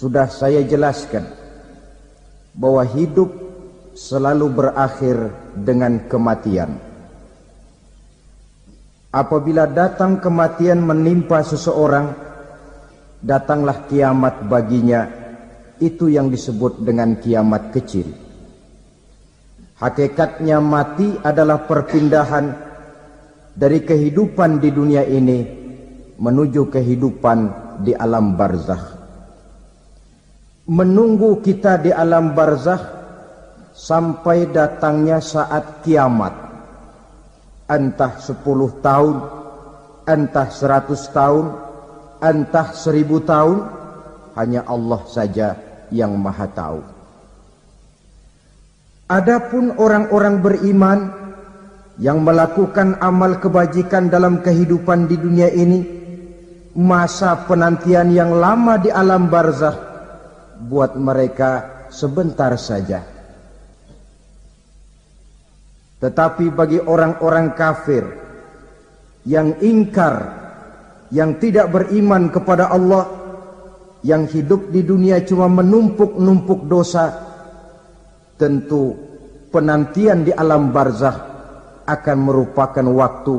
sudah saya jelaskan bahwa hidup selalu berakhir dengan kematian. Apabila datang kematian menimpa seseorang, datanglah kiamat baginya. Itu yang disebut dengan kiamat kecil. Hakikatnya mati adalah perpindahan dari kehidupan di dunia ini menuju kehidupan di alam barzakh. Menunggu kita di alam barzakh sampai datangnya saat kiamat, entah 10 tahun, entah 100 tahun, entah 1000 tahun, hanya Allah saja yang maha tahu. Adapun orang-orang beriman yang melakukan amal kebajikan dalam kehidupan di dunia ini, masa penantian yang lama di alam barzakh buat mereka sebentar saja. Tetapi bagi orang-orang kafir yang ingkar, yang tidak beriman kepada Allah, yang hidup di dunia cuma menumpuk-numpuk dosa, tentu penantian di alam barzakh akan merupakan waktu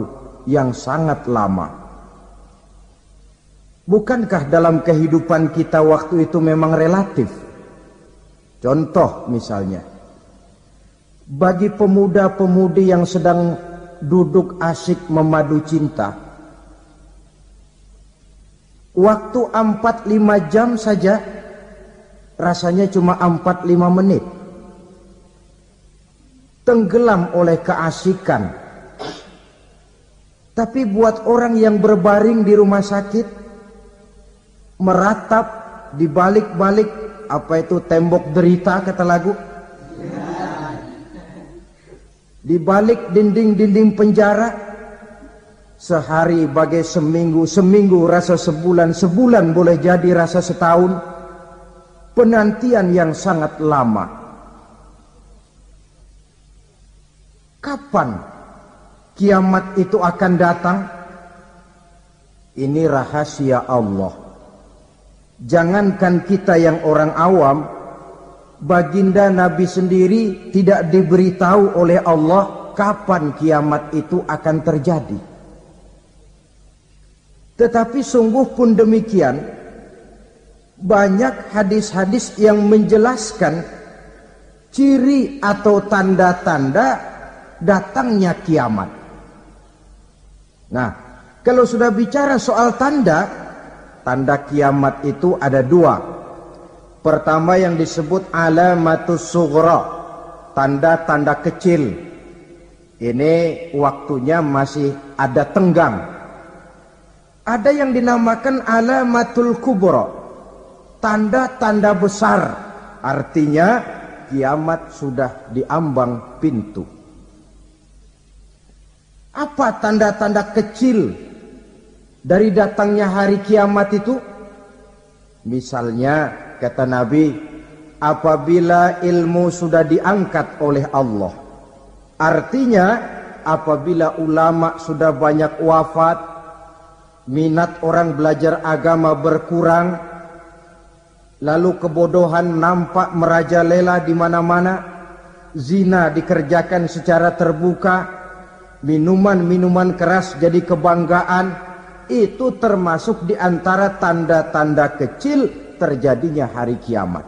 yang sangat lama. Bukankah dalam kehidupan kita waktu itu memang relatif? Contoh misalnya, bagi pemuda-pemudi yang sedang duduk asyik memadu cinta, waktu 4-5 jam saja rasanya cuma 4-5 menit. Tenggelam oleh keasikan. Tapi buat orang yang berbaring di rumah sakit, meratap di balik-balik apa itu tembok derita kata lagu, di balik dinding-dinding penjara, sehari bagai seminggu, seminggu rasa sebulan, sebulan boleh jadi rasa setahun. Penantian yang sangat lama. Kapan kiamat itu akan datang? Ini rahasia Allah. Jangankan kita yang orang awam, baginda Nabi sendiri tidak diberitahu oleh Allah kapan kiamat itu akan terjadi. Tetapi sungguh pun demikian, banyak hadis-hadis yang menjelaskan ciri atau tanda-tanda datangnya kiamat. Nah, kalau sudah bicara soal tanda kiamat itu ada 2. Pertama yang disebut alamatus sughra, tanda-tanda kecil. Ini waktunya masih ada tenggang. Ada yang dinamakan alamatul kubra, tanda-tanda besar. Artinya kiamat sudah diambang pintu. Apa tanda-tanda kecil dari datangnya hari kiamat itu? Misalnya kata Nabi, apabila ilmu sudah diangkat oleh Allah. Artinya apabila ulama sudah banyak wafat, minat orang belajar agama berkurang, lalu kebodohan nampak merajalela di mana-mana, zina dikerjakan secara terbuka, minuman-minuman keras jadi kebanggaan. Itu termasuk di antara tanda-tanda kecil terjadinya hari kiamat.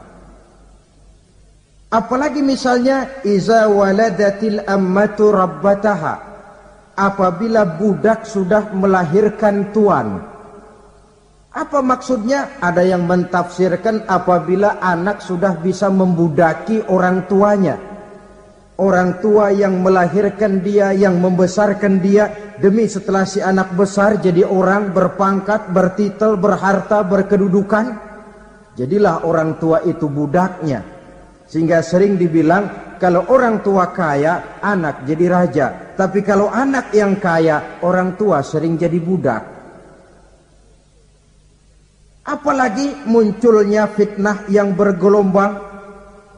Apalagi misalnya iza waladatil ammatu rabbataha, apabila budak sudah melahirkan tuan. Apa maksudnya? Ada yang mentafsirkan apabila anak sudah bisa membudaki orang tuanya. Orang tua yang melahirkan dia, yang membesarkan dia, demi setelah si anak besar jadi orang berpangkat, bertitel, berharta, berkedudukan, jadilah orang tua itu budaknya. Sehingga sering dibilang kalau orang tua kaya, anak jadi raja. Tapi kalau anak yang kaya, orang tua sering jadi budak. Apalagi munculnya fitnah yang bergelombang,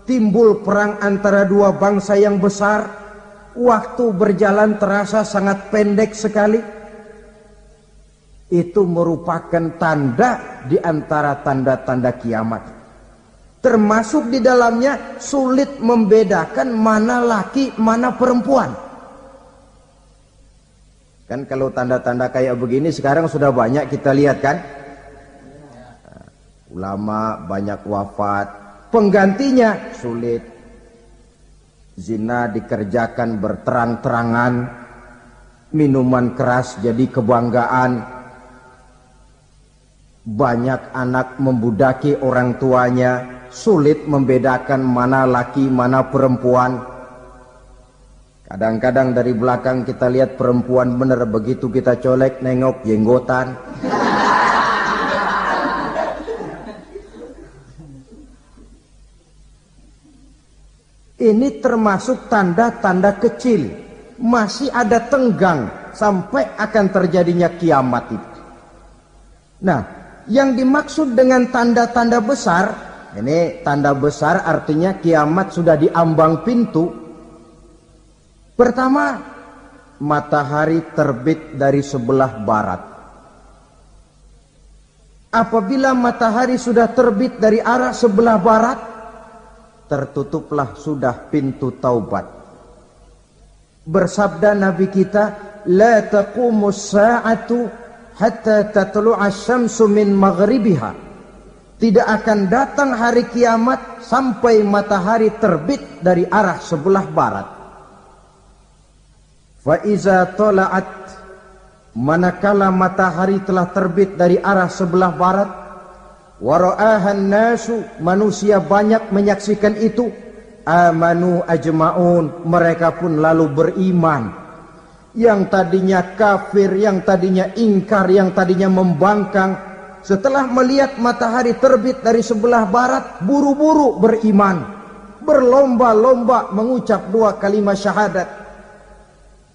timbul perang antara dua bangsa yang besar, waktu berjalan terasa sangat pendek sekali. Itu merupakan tanda di antara tanda-tanda kiamat. termasuk di dalamnya sulit membedakan mana laki, mana perempuan. Kan kalau tanda-tanda kayak begini sekarang sudah banyak kita lihat kan. Ulama banyak wafat, penggantinya sulit. Zina dikerjakan berterang-terangan, minuman keras jadi kebanggaan. Banyak anak membudaki orang tuanya, sulit membedakan mana laki, mana perempuan. Kadang-kadang dari belakang kita lihat perempuan bener, begitu kita colek nengok jenggotan. Ini termasuk tanda-tanda kecil. Masih ada tenggang sampai akan terjadinya kiamat itu. Nah, yang dimaksud dengan tanda-tanda besar, ini tanda besar artinya kiamat sudah di ambang pintu. Pertama, matahari terbit dari sebelah barat. Apabila matahari sudah terbit dari arah sebelah barat, tertutuplah sudah pintu taubat. Bersabda Nabi kita, la taqumus sa'atu hatta tatlu'a syamsu min maghribiha. Tidak akan datang hari kiamat sampai matahari terbit dari arah sebelah barat. Fa iza tala'at, manakala matahari telah terbit dari arah sebelah barat, wa ra'ahan nasu, manusia banyak menyaksikan itu, amanu ajma'un, mereka pun lalu beriman. Yang tadinya kafir, yang tadinya ingkar, yang tadinya membangkang, setelah melihat matahari terbit dari sebelah barat, buru-buru beriman, berlomba-lomba mengucap 2 kalimat syahadat.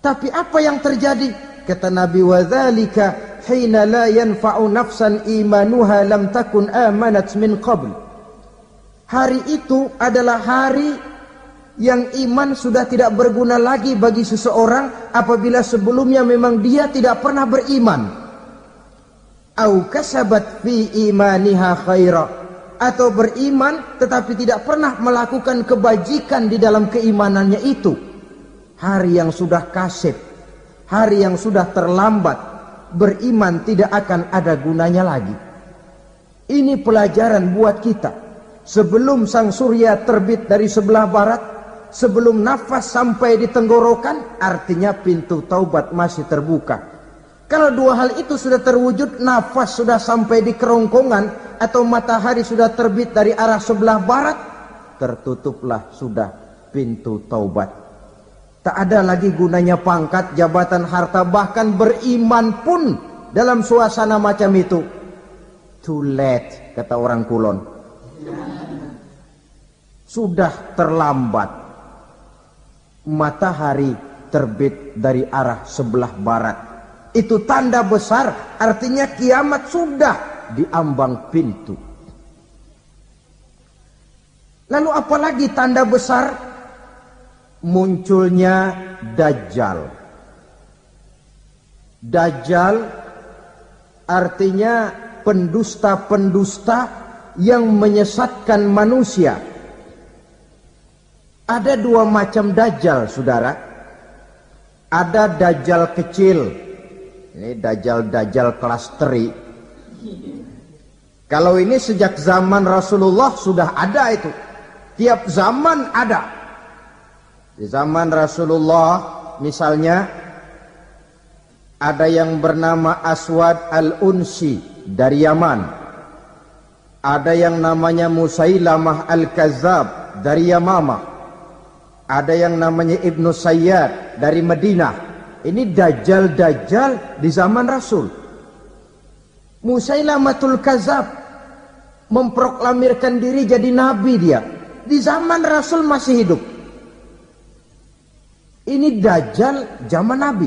Tapi apa yang terjadi? Kata Nabi, wadzalika hina la yanfa'u nafsan imanuha lam takun amanat min qabl. Hari itu adalah hari yang iman sudah tidak berguna lagi bagi seseorang apabila sebelumnya memang dia tidak pernah beriman. Au kasabat fi imaniha khaira, atau beriman tetapi tidak pernah melakukan kebajikan di dalam keimanannya itu. Hari yang sudah kasib, hari yang sudah terlambat, beriman tidak akan ada gunanya lagi. Ini pelajaran buat kita. Sebelum sang surya terbit dari sebelah barat, sebelum nafas sampai di tenggorokan, artinya pintu taubat masih terbuka. Kalau 2 hal itu sudah terwujud, nafas sudah sampai di kerongkongan, atau matahari sudah terbit dari arah sebelah barat, tertutuplah sudah pintu taubat. Tak ada lagi gunanya pangkat, jabatan, harta, bahkan beriman pun dalam suasana macam itu. Too late, kata orang Kulon. Sudah terlambat. Matahari terbit dari arah sebelah barat. Itu tanda besar, artinya kiamat sudah di ambang pintu. Lalu apalagi tanda besar? Munculnya Dajjal. Dajjal artinya pendusta-pendusta yang menyesatkan manusia. Ada 2 macam Dajjal, saudara. Ada Dajjal kecil. Ini Dajjal kelas teri. Kalau ini sejak zaman Rasulullah sudah ada itu. Tiap zaman ada. Di zaman Rasulullah misalnya ada yang bernama Aswad al-Unsi dari Yaman. Ada yang namanya Musailamah al-Kazzab dari Yamamah. Ada yang namanya Ibnu Sayyad dari Madinah. Ini Dajjal-Dajjal di zaman Rasul. Musailamatul Kazzab memproklamirkan diri jadi nabi dia. Di zaman Rasul masih hidup. Ini Dajjal zaman Nabi.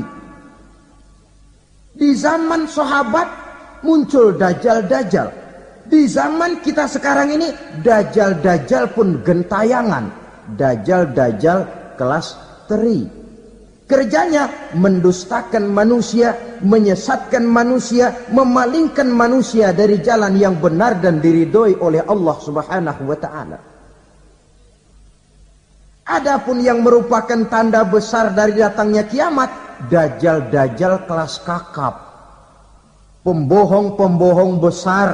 Di zaman sahabat muncul Dajjal-Dajjal. Di zaman kita sekarang ini Dajjal-Dajjal pun gentayangan. Dajjal-Dajjal kelas teri. Kerjanya mendustakan manusia, menyesatkan manusia, memalingkan manusia dari jalan yang benar dan diridhoi oleh Allah Subhanahu wa taala. Adapun yang merupakan tanda besar dari datangnya kiamat, dajjal-dajjal kelas kakap, pembohong-pembohong besar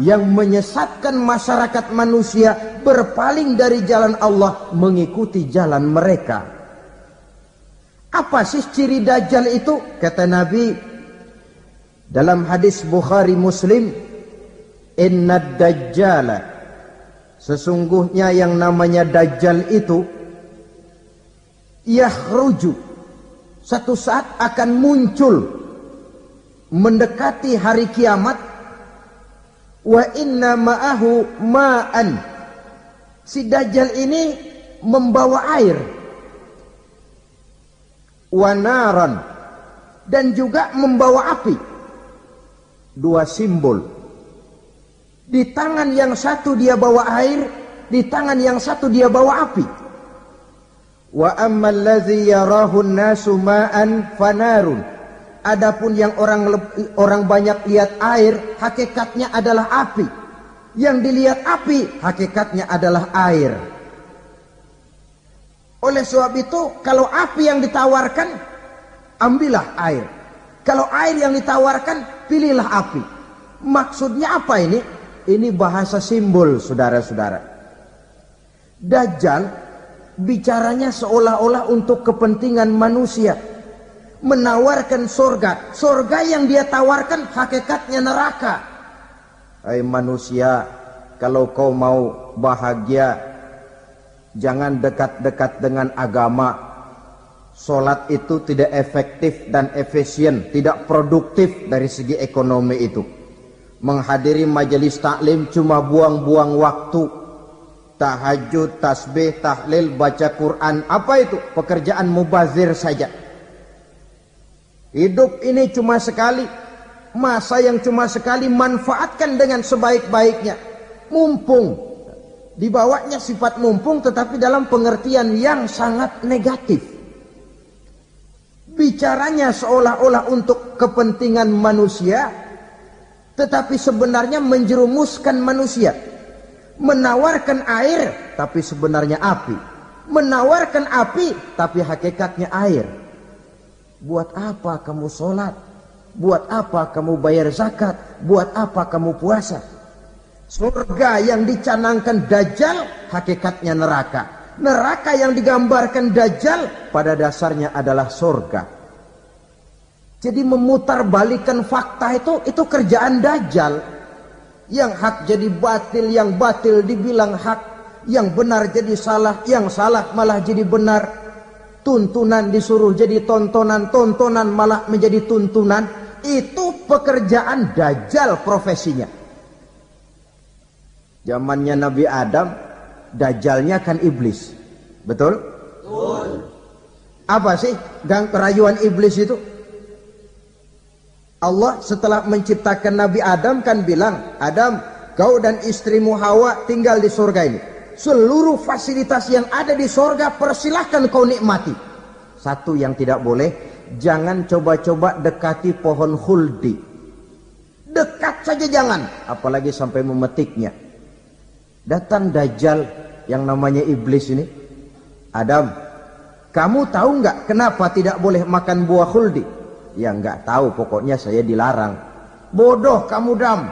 yang menyesatkan masyarakat manusia berpaling dari jalan Allah mengikuti jalan mereka. Apa sih ciri dajjal itu? Kata Nabi dalam hadis Bukhari Muslim, innad dajjala, sesungguhnya yang namanya dajjal itu yakhruju, satu saat akan muncul mendekati hari kiamat. Wa inna ma'ahu ma'an, si dajjal ini membawa air, wa naran, dan juga membawa api. Dua simbol. Di tangan yang satu dia bawa air, di tangan yang satu dia bawa api. Wa ammal ladzi yarahu an-nasu ma'an fanarun. Adapun yang orang banyak lihat air, hakikatnya adalah api. Yang dilihat api, hakikatnya adalah air. Oleh sebab itu, kalau api yang ditawarkan, ambillah air. Kalau air yang ditawarkan, pilihlah api. Maksudnya apa ini? Ini bahasa simbol, saudara-saudara. Dajjal bicaranya seolah-olah untuk kepentingan manusia, menawarkan surga. Surga yang dia tawarkan hakikatnya neraka. Hai manusia, kalau kau mau bahagia, jangan dekat-dekat dengan agama. Solat itu tidak efektif dan efisien, tidak produktif dari segi ekonomi itu. Menghadiri majelis taklim cuma buang-buang waktu. Tahajud, tasbih, tahlil, baca Quran, apa itu? Pekerjaan mubazir saja. Hidup ini cuma sekali, masa yang cuma sekali, manfaatkan dengan sebaik-baiknya. Mumpung, dibawanya sifat mumpung tetapi dalam pengertian yang sangat negatif. Bicaranya seolah-olah untuk kepentingan manusia, tetapi sebenarnya menjerumuskan manusia. Menawarkan air, tapi sebenarnya api. Menawarkan api, tapi hakikatnya air. Buat apa kamu sholat? Buat apa kamu bayar zakat? Buat apa kamu puasa? Surga yang dicanangkan dajjal, hakikatnya neraka. Neraka yang digambarkan dajjal, pada dasarnya adalah surga. Jadi memutarbalikkan fakta itu kerjaan dajjal. Yang hak jadi batil, yang batil dibilang hak, yang benar jadi salah, yang salah malah jadi benar. Tuntunan disuruh jadi tontonan, tontonan malah menjadi tuntunan. Itu pekerjaan dajjal profesinya. Zamannya Nabi Adam, dajjalnya kan iblis. Betul? Betul. Apa sih rayuan iblis itu? Allah setelah menciptakan Nabi Adam kan bilang, Adam, kau dan istrimu Hawa tinggal di surga ini. Seluruh fasilitas yang ada di surga persilahkan kau nikmati. Satu yang tidak boleh, jangan coba-coba dekati pohon khuldi. Dekat saja jangan, apalagi sampai memetiknya. Datang dajjal yang namanya iblis ini. Adam, kamu tahu nggak kenapa tidak boleh makan buah khuldi? Ya nggak tahu, pokoknya saya dilarang. Bodoh kamu Dam.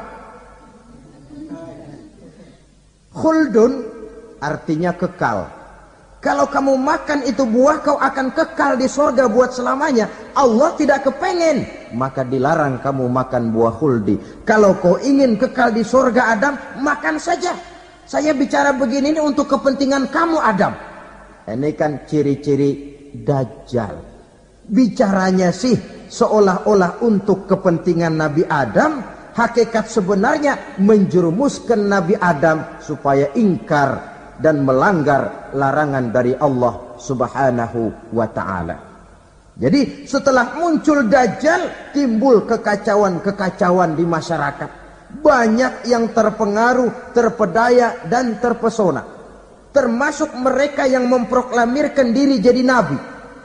Khuldun artinya kekal. Kalau kamu makan itu buah, kau akan kekal di surga buat selamanya. Allah tidak kepengen, maka dilarang kamu makan buah khuldi. Kalau kau ingin kekal di surga Adam, makan saja. Saya bicara begini ini untuk kepentingan kamu Adam. Ini kan ciri-ciri dajjal. Bicaranya sih seolah-olah untuk kepentingan Nabi Adam, hakikat sebenarnya menjerumuskan Nabi Adam supaya ingkar dan melanggar larangan dari Allah Subhanahu wa ta'ala. Jadi setelah muncul dajjal, timbul kekacauan-kekacauan di masyarakat. Banyak yang terpengaruh, terpedaya dan terpesona. Termasuk mereka yang memproklamirkan diri jadi nabi.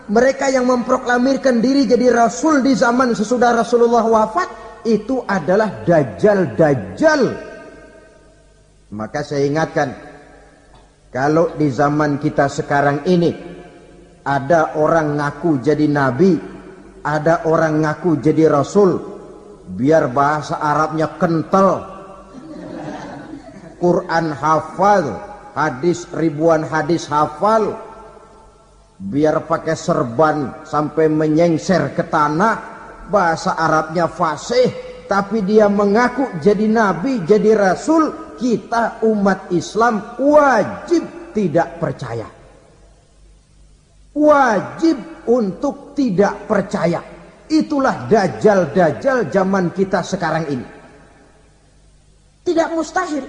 mereka yang memproklamirkan diri jadi rasul di zaman sesudah Rasulullah wafat, itu adalah dajjal-dajjal. Maka saya ingatkan, kalau di zaman kita sekarang ini ada orang ngaku jadi nabi, ada orang ngaku jadi rasul, biar bahasa Arabnya kental, Quran hafal, hadis ribuan hadis hafal, biar pakai serban sampai menyengser ke tanah, bahasa Arabnya fasih, tapi dia mengaku jadi nabi, jadi rasul, kita umat Islam wajib tidak percaya. Wajib untuk tidak percaya. Itulah dajjal-dajjal zaman kita sekarang ini. Tidak mustahil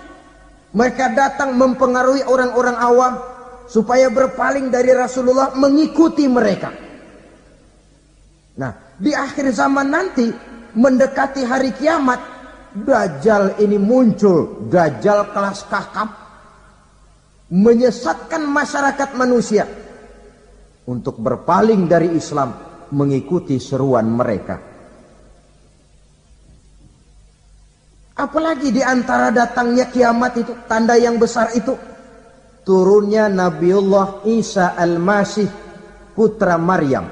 mereka datang mempengaruhi orang-orang awam supaya berpaling dari Rasulullah, mengikuti mereka. Nah, di akhir zaman nanti, mendekati hari kiamat, dajjal ini muncul, dajjal kelas kakap, menyesatkan masyarakat manusia untuk berpaling dari Islam, mengikuti seruan mereka. Apalagi di antara datangnya kiamat itu, tanda yang besar itu, turunnya Nabiullah Isa Al-Masih, putra Maryam.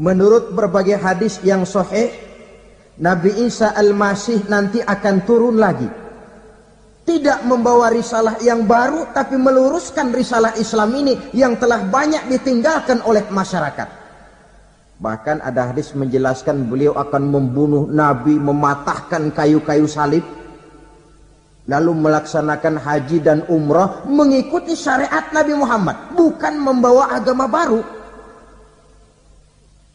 Menurut berbagai hadis yang sahih, Nabi Isa Al-Masih nanti akan turun lagi. Tidak membawa risalah yang baru, tapi meluruskan risalah Islam ini yang telah banyak ditinggalkan oleh masyarakat. Bahkan ada hadis menjelaskan beliau akan membunuh Nabi, mematahkan kayu-kayu salib, lalu melaksanakan haji dan umrah mengikuti syariat Nabi Muhammad, bukan membawa agama baru.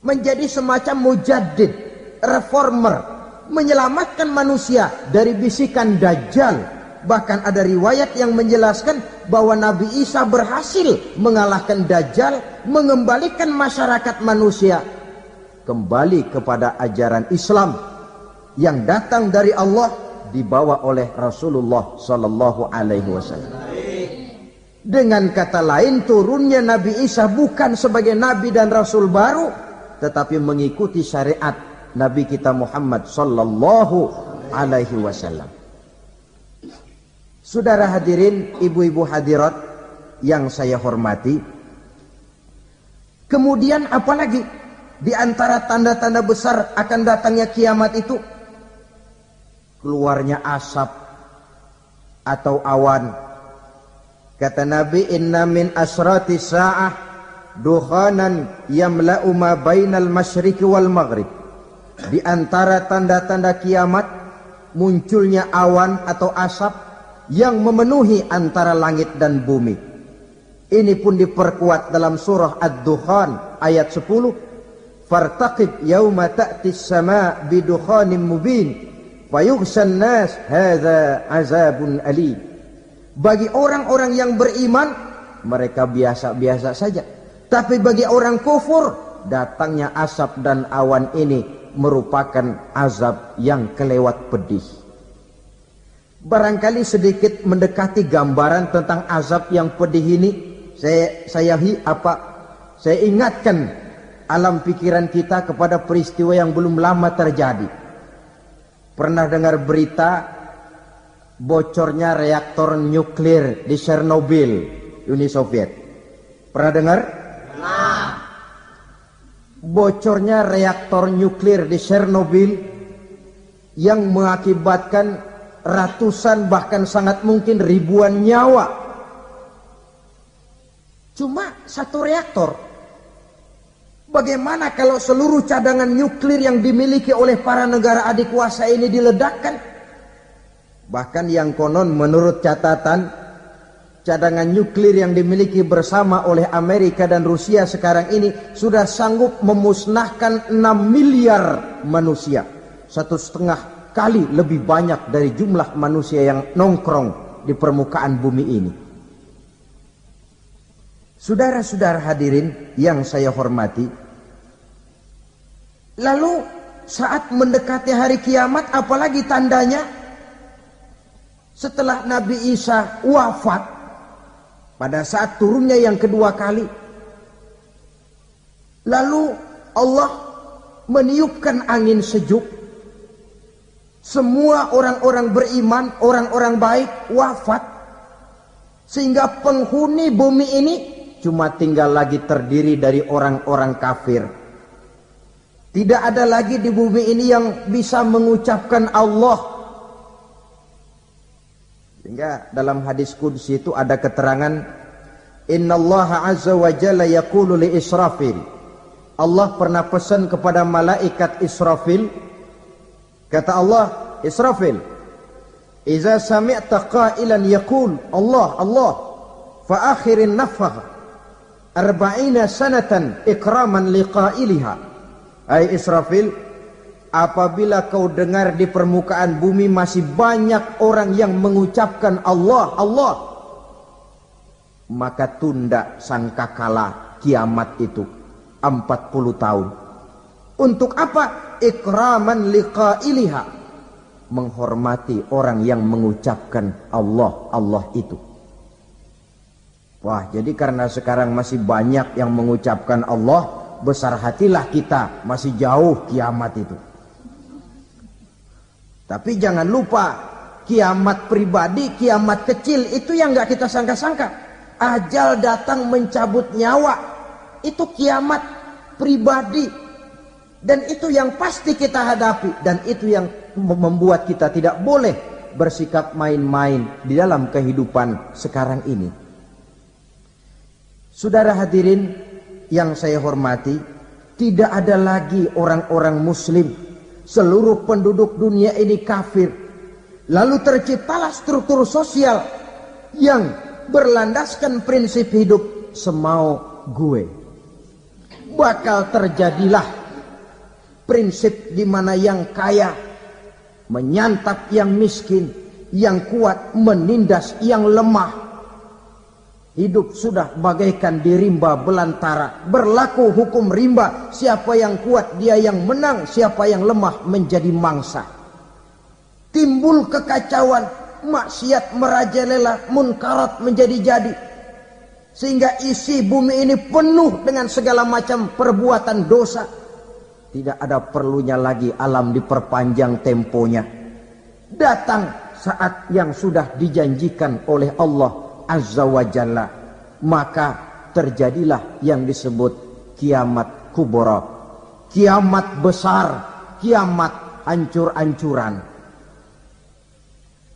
Menjadi semacam mujaddid, reformer, menyelamatkan manusia dari bisikan dajjal. Bahkan ada riwayat yang menjelaskan bahwa Nabi Isa berhasil mengalahkan dajjal, mengembalikan masyarakat manusia kembali kepada ajaran Islam yang datang dari Allah, dibawa oleh Rasulullah sallallahu alaihi wasallam. Dengan kata lain, turunnya Nabi Isa bukan sebagai nabi dan rasul baru, tetapi mengikuti syariat Nabi kita Muhammad sallallahu alaihi wasallam. Saudara hadirin, ibu-ibu hadirat yang saya hormati, kemudian apalagi di antara tanda-tanda besar akan datangnya kiamat itu? Keluarnya asap atau awan. Kata Nabi, inna min asrati sa'ah dukhanan yamla'u ma bainal masyriqi wal maghrib. Di antara tanda-tanda kiamat, munculnya awan atau asap yang memenuhi antara langit dan bumi. Ini pun diperkuat dalam surah Ad-Dukhan ayat 10. Fartaqib yauma ta'tis sama' bidukhanin mubin fayughshan nas hadza azabun alim. Bagi orang-orang yang beriman, mereka biasa-biasa saja. Tapi bagi orang kufur, datangnya asap dan awan ini merupakan azab yang kelewat pedih. Barangkali sedikit mendekati gambaran tentang azab yang pedih ini, saya ingatkan alam pikiran kita kepada peristiwa yang belum lama terjadi. Pernah dengar berita bocornya reaktor nuklir di Chernobyl, Uni Soviet? Pernah dengar? Nah. Bocornya reaktor nuklir di Chernobyl yang mengakibatkan ratusan bahkan sangat mungkin ribuan nyawa. Cuma satu reaktor. Bagaimana kalau seluruh cadangan nuklir yang dimiliki oleh para negara adik kuasa ini diledakkan? Bahkan yang konon menurut catatan, cadangan nuklir yang dimiliki bersama oleh Amerika dan Rusia sekarang ini sudah sanggup memusnahkan 6 miliar manusia. 1,5 kali lebih banyak dari jumlah manusia yang nongkrong di permukaan bumi ini. Saudara-saudara hadirin yang saya hormati, lalu saat mendekati hari kiamat, apalagi tandanya? Setelah Nabi Isa wafat, pada saat turunnya yang kedua kali, Lalu Allah meniupkan angin sejuk. Semua orang-orang beriman, orang-orang baik wafat. Sehingga penghuni bumi ini cuma tinggal lagi terdiri dari orang-orang kafir. Tidak ada lagi di bumi ini yang bisa mengucapkan Allah. Sehingga dalam hadis qudsi itu ada keterangan, Innallaha azza wa jalla yaqulu li Israfil. Allah pernah pesan kepada malaikat Israfil. Kata Allah, Israfil, Iza sami'ta qailan yaqul Allah Allah fa akhirin nafakh 40 sanatan ikraman liqailiha. Hai Israfil, apabila kau dengar di permukaan bumi masih banyak orang yang mengucapkan Allah Allah, maka tunda sangkakala kiamat itu 40 tahun. Untuk apa? Ikraman liqailiha, menghormati orang yang mengucapkan Allah Allah itu. Wah, jadi karena sekarang masih banyak yang mengucapkan Allah, besar hatilah kita, masih jauh kiamat itu. Tapi jangan lupa, kiamat pribadi, kiamat kecil itu yang gak kita sangka-sangka. Ajal datang mencabut nyawa, itu kiamat pribadi. Dan itu yang pasti kita hadapi. Dan itu yang membuat kita tidak boleh bersikap main-main di dalam kehidupan sekarang ini. Saudara hadirin yang saya hormati, tidak ada lagi orang-orang muslim. Seluruh penduduk dunia ini kafir. Lalu terciptalah struktur sosial yang berlandaskan prinsip hidup semau gue. Bakal terjadilah prinsip di mana yang kaya menyantap yang miskin, yang kuat menindas yang lemah. Hidup sudah bagaikan di rimba belantara. Berlaku hukum rimba. Siapa yang kuat dia yang menang, siapa yang lemah menjadi mangsa. Timbul kekacauan, maksiat merajalela, munkarat menjadi-jadi. Sehingga isi bumi ini penuh dengan segala macam perbuatan dosa. Tidak ada perlunya lagi alam diperpanjang temponya. Datang saat yang sudah dijanjikan oleh Allah Azza wa Jalla, maka terjadilah yang disebut kiamat kubra, kiamat besar, kiamat hancur-hancuran.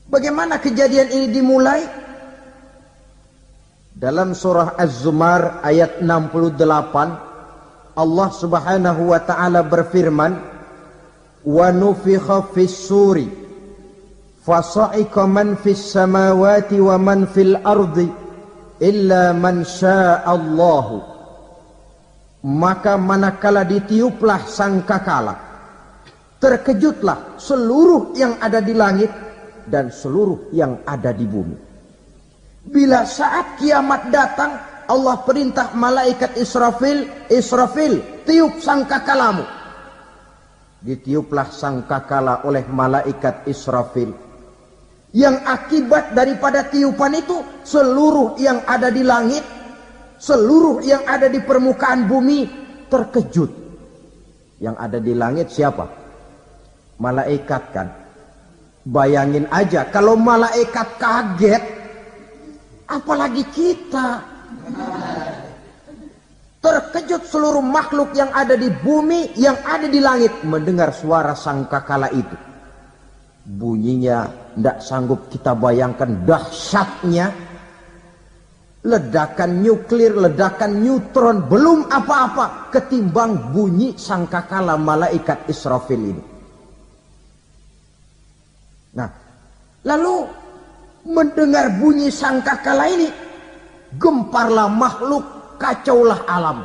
Bagaimana kejadian ini dimulai? Dalam surah Az-Zumar ayat 68, Allah Subhanahu wa taala berfirman, "Wa nufikha fis-suri fasa'iqa man fis samawati wa man fil ardi illa man sya'allahu." Maka manakala ditiuplah sangkakala, terkejutlah seluruh yang ada di langit dan seluruh yang ada di bumi. Bila saat kiamat datang, Allah perintah malaikat Israfil, Israfil, tiup sangkakalamu. Ditiuplah sangkakala oleh malaikat Israfil. Yang akibat daripada tiupan itu, seluruh yang ada di langit, seluruh yang ada di permukaan bumi terkejut. Yang ada di langit siapa? Malaikat kan. Bayangin aja kalau malaikat kaget, apalagi kita. Terkejut seluruh makhluk yang ada di bumi, yang ada di langit mendengar suara sangkakala itu. Bunyinya tidak sanggup kita bayangkan dahsyatnya. Ledakan nuklir, ledakan neutron, belum apa-apa ketimbang bunyi sangkakala malaikat Israfil ini. Nah, lalu mendengar bunyi sangkakala ini, gemparlah makhluk, kacaulah alam.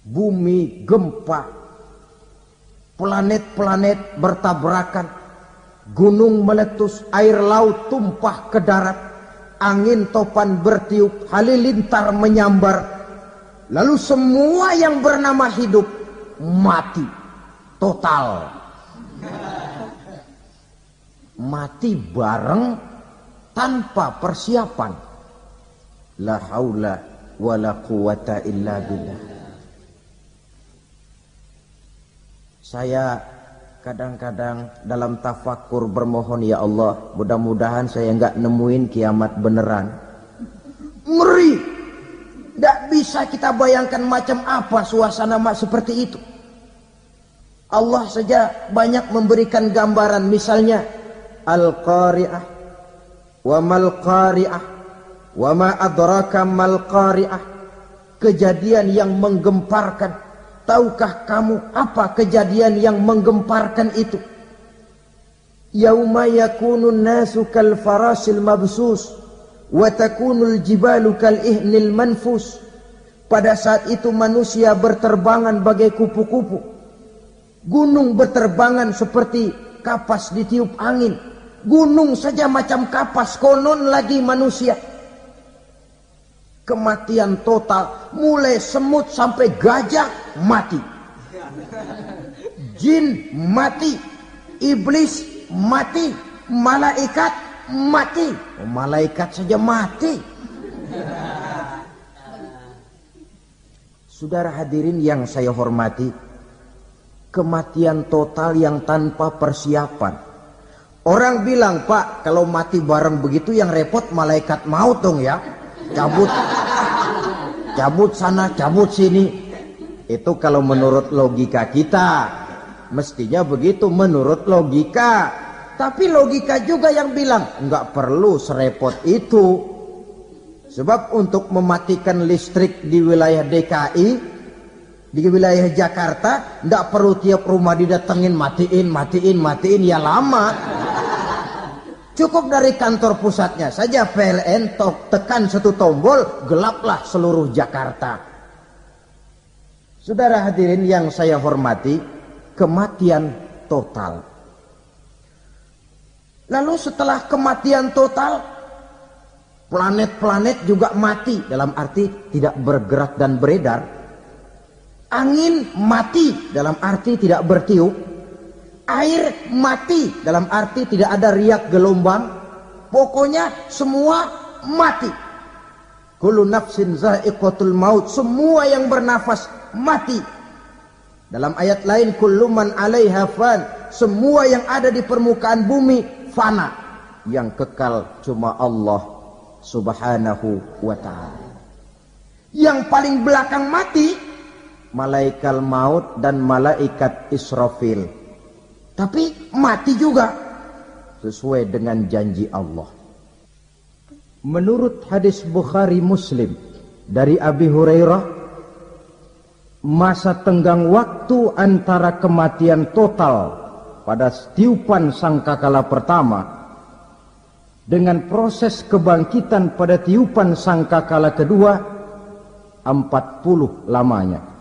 Bumi gempa, planet-planet bertabrakan, gunung meletus, air laut tumpah ke darat, angin topan bertiup, halilintar menyambar. Lalu semua yang bernama hidup mati total. Mati bareng tanpa persiapan. La haula wala quwata illa billah. Saya kadang-kadang dalam tafakur bermohon, ya Allah, mudah-mudahan saya enggak nemuin kiamat beneran. Ngeri. Tidak bisa kita bayangkan macam apa suasana seperti itu. Allah saja banyak memberikan gambaran, misalnya Al-Qari'ah, wa mal qari'ah, wa ma adraka mal qari'ah. Kejadian yang menggemparkan. Tahukah kamu apa kejadian yang menggemparkan itu? Yauma yakunun nasu kal farasil mabsus wa takunul jibalu kal ihnil manfus. Pada saat itu manusia berterbangan bagai kupu-kupu. Gunung berterbangan seperti kapas ditiup angin. Gunung saja macam kapas, konon lagi manusia. Kematian total, mulai semut sampai gajah mati, jin mati, iblis mati, malaikat mati. Malaikat saja mati. Saudara hadirin yang saya hormati, kematian total yang tanpa persiapan. Orang bilang, Pak, kalau mati bareng begitu yang repot malaikat maut dong ya. Cabut sana, cabut sini. Itu kalau menurut logika kita. Mestinya begitu menurut logika. Tapi logika juga yang bilang nggak perlu serepot itu. Sebab untuk mematikan listrik di wilayah DKI, di wilayah Jakarta, nggak perlu tiap rumah didatengin matiin, ya lama. Cukup dari kantor pusatnya saja PLN tekan satu tombol, gelaplah seluruh Jakarta. Saudara hadirin yang saya hormati, kematian total. Lalu setelah kematian total, planet-planet juga mati, dalam arti tidak bergerak dan beredar. Angin mati, dalam arti tidak bertiup. Air mati, dalam arti tidak ada riak gelombang. Pokoknya semua mati. Kullu nafsin za'iqatul maut. Semua yang bernafas mati. Dalam ayat lain, kullu man 'alaiha fan. Semua yang ada di permukaan bumi fana. Yang kekal cuma Allah Subhanahu wa ta'ala. Yang paling belakang mati, malaikat maut dan malaikat Israfil. Tapi mati juga sesuai dengan janji Allah. Menurut hadis Bukhari Muslim dari Abi Hurairah, masa tenggang waktu antara kematian total pada tiupan sangkakala pertama dengan proses kebangkitan pada tiupan sangkakala kedua 40 lamanya.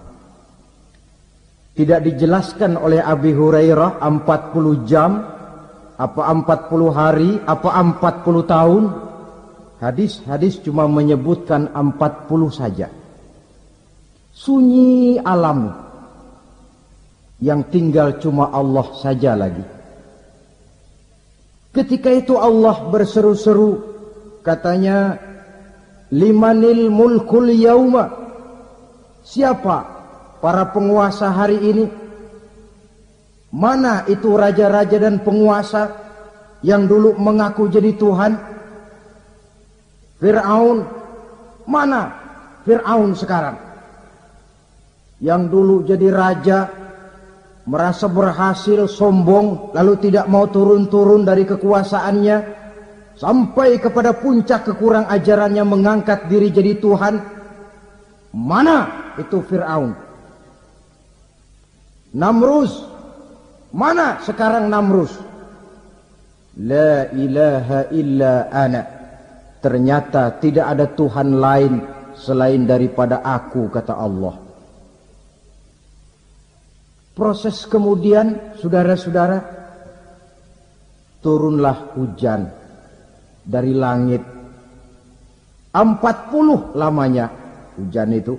Tidak dijelaskan oleh Abi Hurairah 40 jam, apa 40 hari, apa 40 tahun. Hadis-hadis cuma menyebutkan 40 saja. Sunyi alam yang tinggal cuma Allah saja lagi. Ketika itu Allah berseru-seru, katanya, limanil mulkul yauma. Siapa para penguasa hari ini? Mana itu raja-raja dan penguasa yang dulu mengaku jadi Tuhan? Fir'aun. Mana Fir'aun sekarang? Yang dulu jadi raja, merasa berhasil, sombong, lalu tidak mau turun-turun dari kekuasaannya, sampai kepada puncak kekurang ajarannya mengangkat diri jadi Tuhan. Mana itu Fir'aun? Namrus. Mana sekarang Namrus? La ilaha illa ana. Ternyata tidak ada Tuhan lain selain daripada aku, kata Allah. Proses kemudian, saudara-saudara, turunlah hujan dari langit. 40 lamanya hujan itu.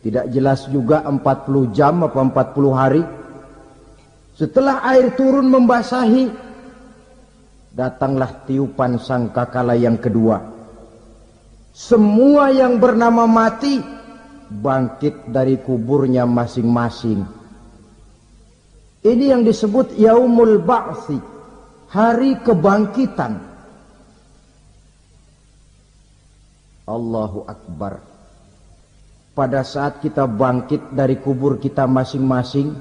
Tidak jelas juga 40 jam atau 40 hari. Setelah air turun membasahi, datanglah tiupan sangkakala yang kedua. Semua yang bernama mati bangkit dari kuburnya masing-masing. Ini yang disebut yaumul ba'tsi, hari kebangkitan. Allahu Akbar. Pada saat kita bangkit dari kubur kita masing-masing,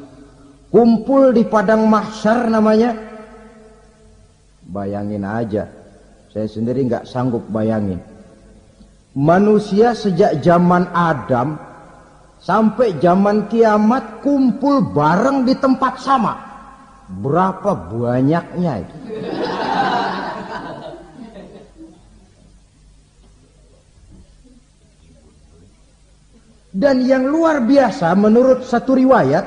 kumpul di padang mahsyar namanya. Bayangin aja, saya sendiri nggak sanggup bayangin. Manusia sejak zaman Adam sampai zaman kiamat kumpul bareng di tempat sama. Berapa banyaknya itu? Dan yang luar biasa menurut satu riwayat,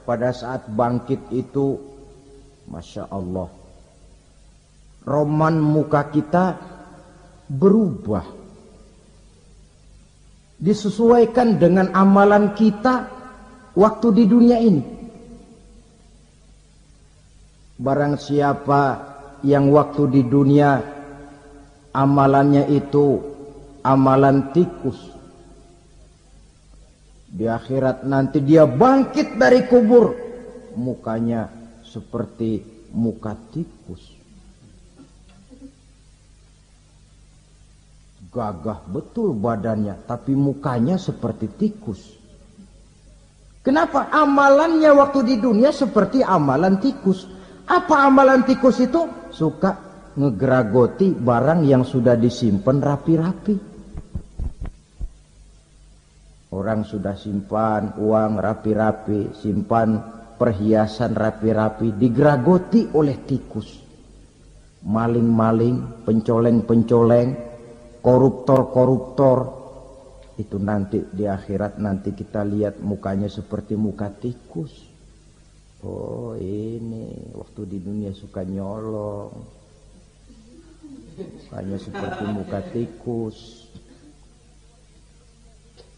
pada saat bangkit itu, Masya Allah, roman muka kita berubah. Disesuaikan dengan amalan kita waktu di dunia ini. Barang siapa yang waktu di dunia amalannya itu amalan tikus, di akhirat nanti dia bangkit dari kubur, mukanya seperti muka tikus. Gagah betul badannya, tapi mukanya seperti tikus. Kenapa? Amalannya waktu di dunia seperti amalan tikus. Apa amalan tikus itu? Suka ngegeragoti barang yang sudah disimpan rapi-rapi. Orang sudah simpan uang rapi-rapi, simpan perhiasan rapi-rapi, digeragoti oleh tikus. Maling-maling, pencoleng-pencoleng, koruptor-koruptor, itu nanti di akhirat nanti kita lihat mukanya seperti muka tikus. Oh, ini waktu di dunia suka nyolong, hanya seperti muka tikus.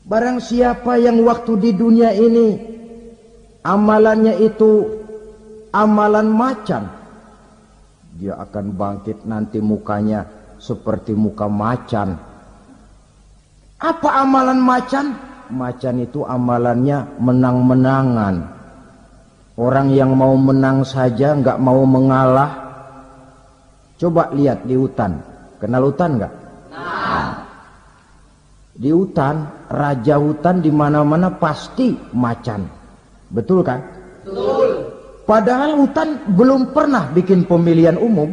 Barang siapa yang waktu di dunia ini amalannya itu amalan macan, dia akan bangkit nanti mukanya seperti muka macan. Apa amalan macan? Macan itu amalannya menang-menangan. Orang yang mau menang saja nggak mau mengalah. Coba lihat di hutan. Kenal hutan nggak? Nah. Di hutan, raja hutan di mana-mana pasti macan. Betul kan? Betul. Padahal hutan belum pernah bikin pemilihan umum.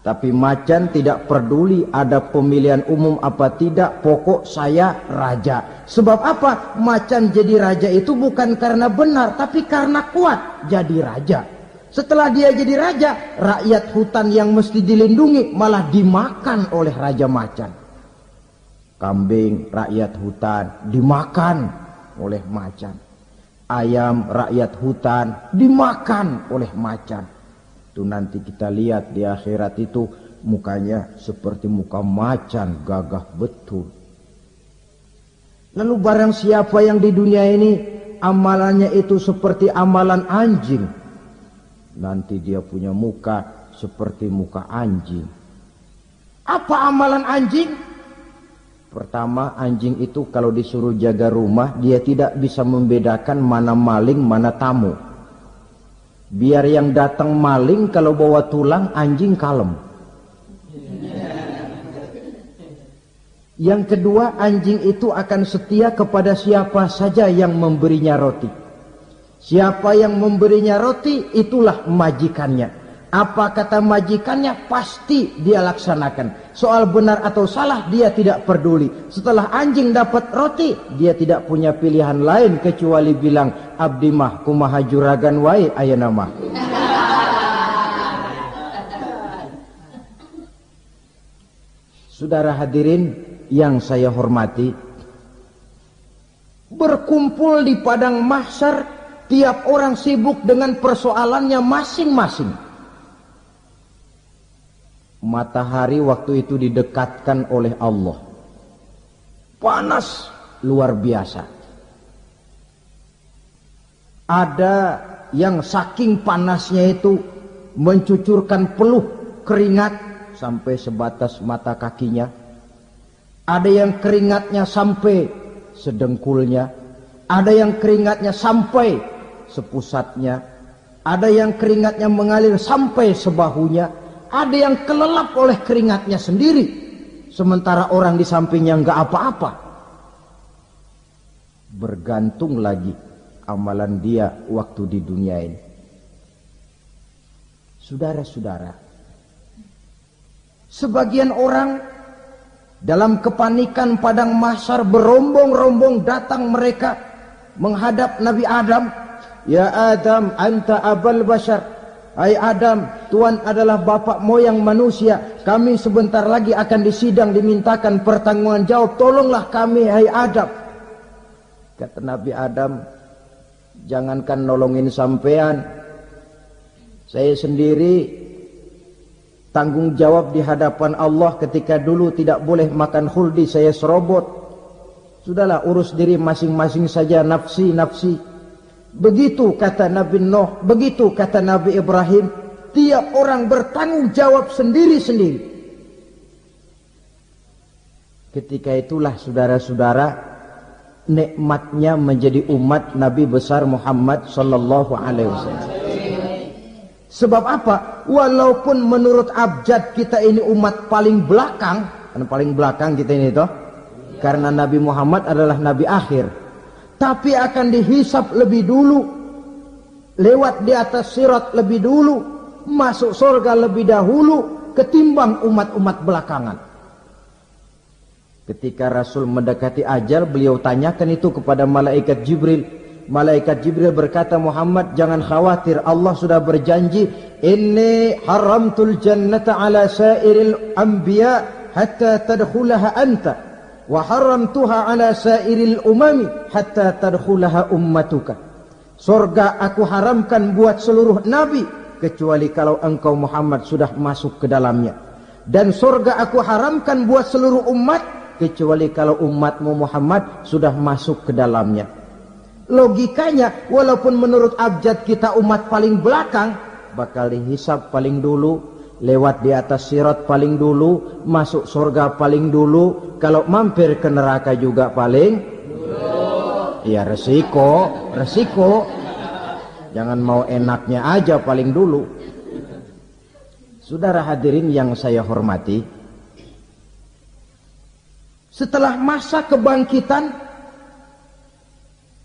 Tapi macan tidak peduli ada pemilihan umum apa tidak, pokok saya raja. Sebab apa? Macan jadi raja itu bukan karena benar, tapi karena kuat jadi raja. Setelah dia jadi raja, rakyat hutan yang mesti dilindungi malah dimakan oleh raja macan. Kambing rakyat hutan dimakan oleh macan. Ayam rakyat hutan dimakan oleh macan. Itu nanti kita lihat di akhirat itu mukanya seperti muka macan, gagah betul. Lalu barang siapa yang di dunia ini amalannya itu seperti amalan anjing, nanti dia punya muka seperti muka anjing. Apa amalan anjing? Pertama, anjing itu kalau disuruh jaga rumah, dia tidak bisa membedakan mana maling, mana tamu. Biar yang datang maling kalau bawa tulang, anjing kalem. Yang kedua, anjing itu akan setia kepada siapa saja yang memberinya roti. Siapa yang memberinya roti, itulah majikannya. Apa kata majikannya, pasti dia laksanakan. Soal benar atau salah, dia tidak peduli. Setelah anjing dapat roti, dia tidak punya pilihan lain kecuali bilang, abdi mah kumaha juragan wae ayeuna mah. Saudara hadirin yang saya hormati, berkumpul di padang mahsyar, tiap orang sibuk dengan persoalannya masing-masing. Matahari waktu itu didekatkan oleh Allah. Panas luar biasa. Ada yang saking panasnya itu mencucurkan peluh keringat sampai sebatas mata kakinya, ada yang keringatnya sampai sedengkulnya, ada yang keringatnya sampai sepusatnya, ada yang keringatnya mengalir sampai sebahunya, ada yang kelelap oleh keringatnya sendiri, sementara orang di sampingnya enggak apa-apa. Bergantung lagi amalan dia waktu di dunia ini. Saudara-saudara, sebagian orang dalam kepanikan padang mahsyar berombong-rombong datang mereka menghadap Nabi Adam. Ya Adam, anta abal bashar. Hai Adam, Tuhan adalah bapak moyang manusia. Kami sebentar lagi akan disidang, dimintakan pertanggungan jawab. Tolonglah kami, hai Adam. Kata Nabi Adam, jangankan nolongin sampean, saya sendiri tanggung jawab di hadapan Allah ketika dulu tidak boleh makan khuldi, saya serobot. Sudahlah, urus diri masing-masing saja, nafsi. Begitu kata Nabi Nuh, begitu kata Nabi Ibrahim. Tiap orang bertanggung jawab sendiri-sendiri. Ketika itulah saudara-saudara, nikmatnya menjadi umat Nabi besar Muhammad sallallahu alaihi wasallam. Sebab apa? Walaupun menurut abjad kita ini umat paling belakang, karena paling belakang kita ini toh, karena Nabi Muhammad adalah Nabi akhir, tapi akan dihisap lebih dulu, lewat di atas sirat lebih dulu, masuk surga lebih dahulu ketimbang umat-umat belakangan. Ketika Rasul mendekati ajal, beliau tanyakan itu kepada malaikat Jibril. Malaikat Jibril berkata, Muhammad, jangan khawatir, Allah sudah berjanji, inni haramtul jannata ala sairil anbiya hatta tadkhulaha anta, wa haramtuha ala sairil umami hatta tadkhulaha ummatuka. Surga aku haramkan buat seluruh nabi kecuali kalau engkau Muhammad sudah masuk ke dalamnya, dan surga aku haramkan buat seluruh umat kecuali kalau umatmu Muhammad sudah masuk ke dalamnya. Logikanya, walaupun menurut abjad kita umat paling belakang, bakal dihisap paling dulu, lewat di atas sirat paling dulu, masuk surga paling dulu, kalau mampir ke neraka juga paling dulu. Ya resiko. Jangan mau enaknya aja paling dulu. Saudara hadirin yang saya hormati, setelah masa kebangkitan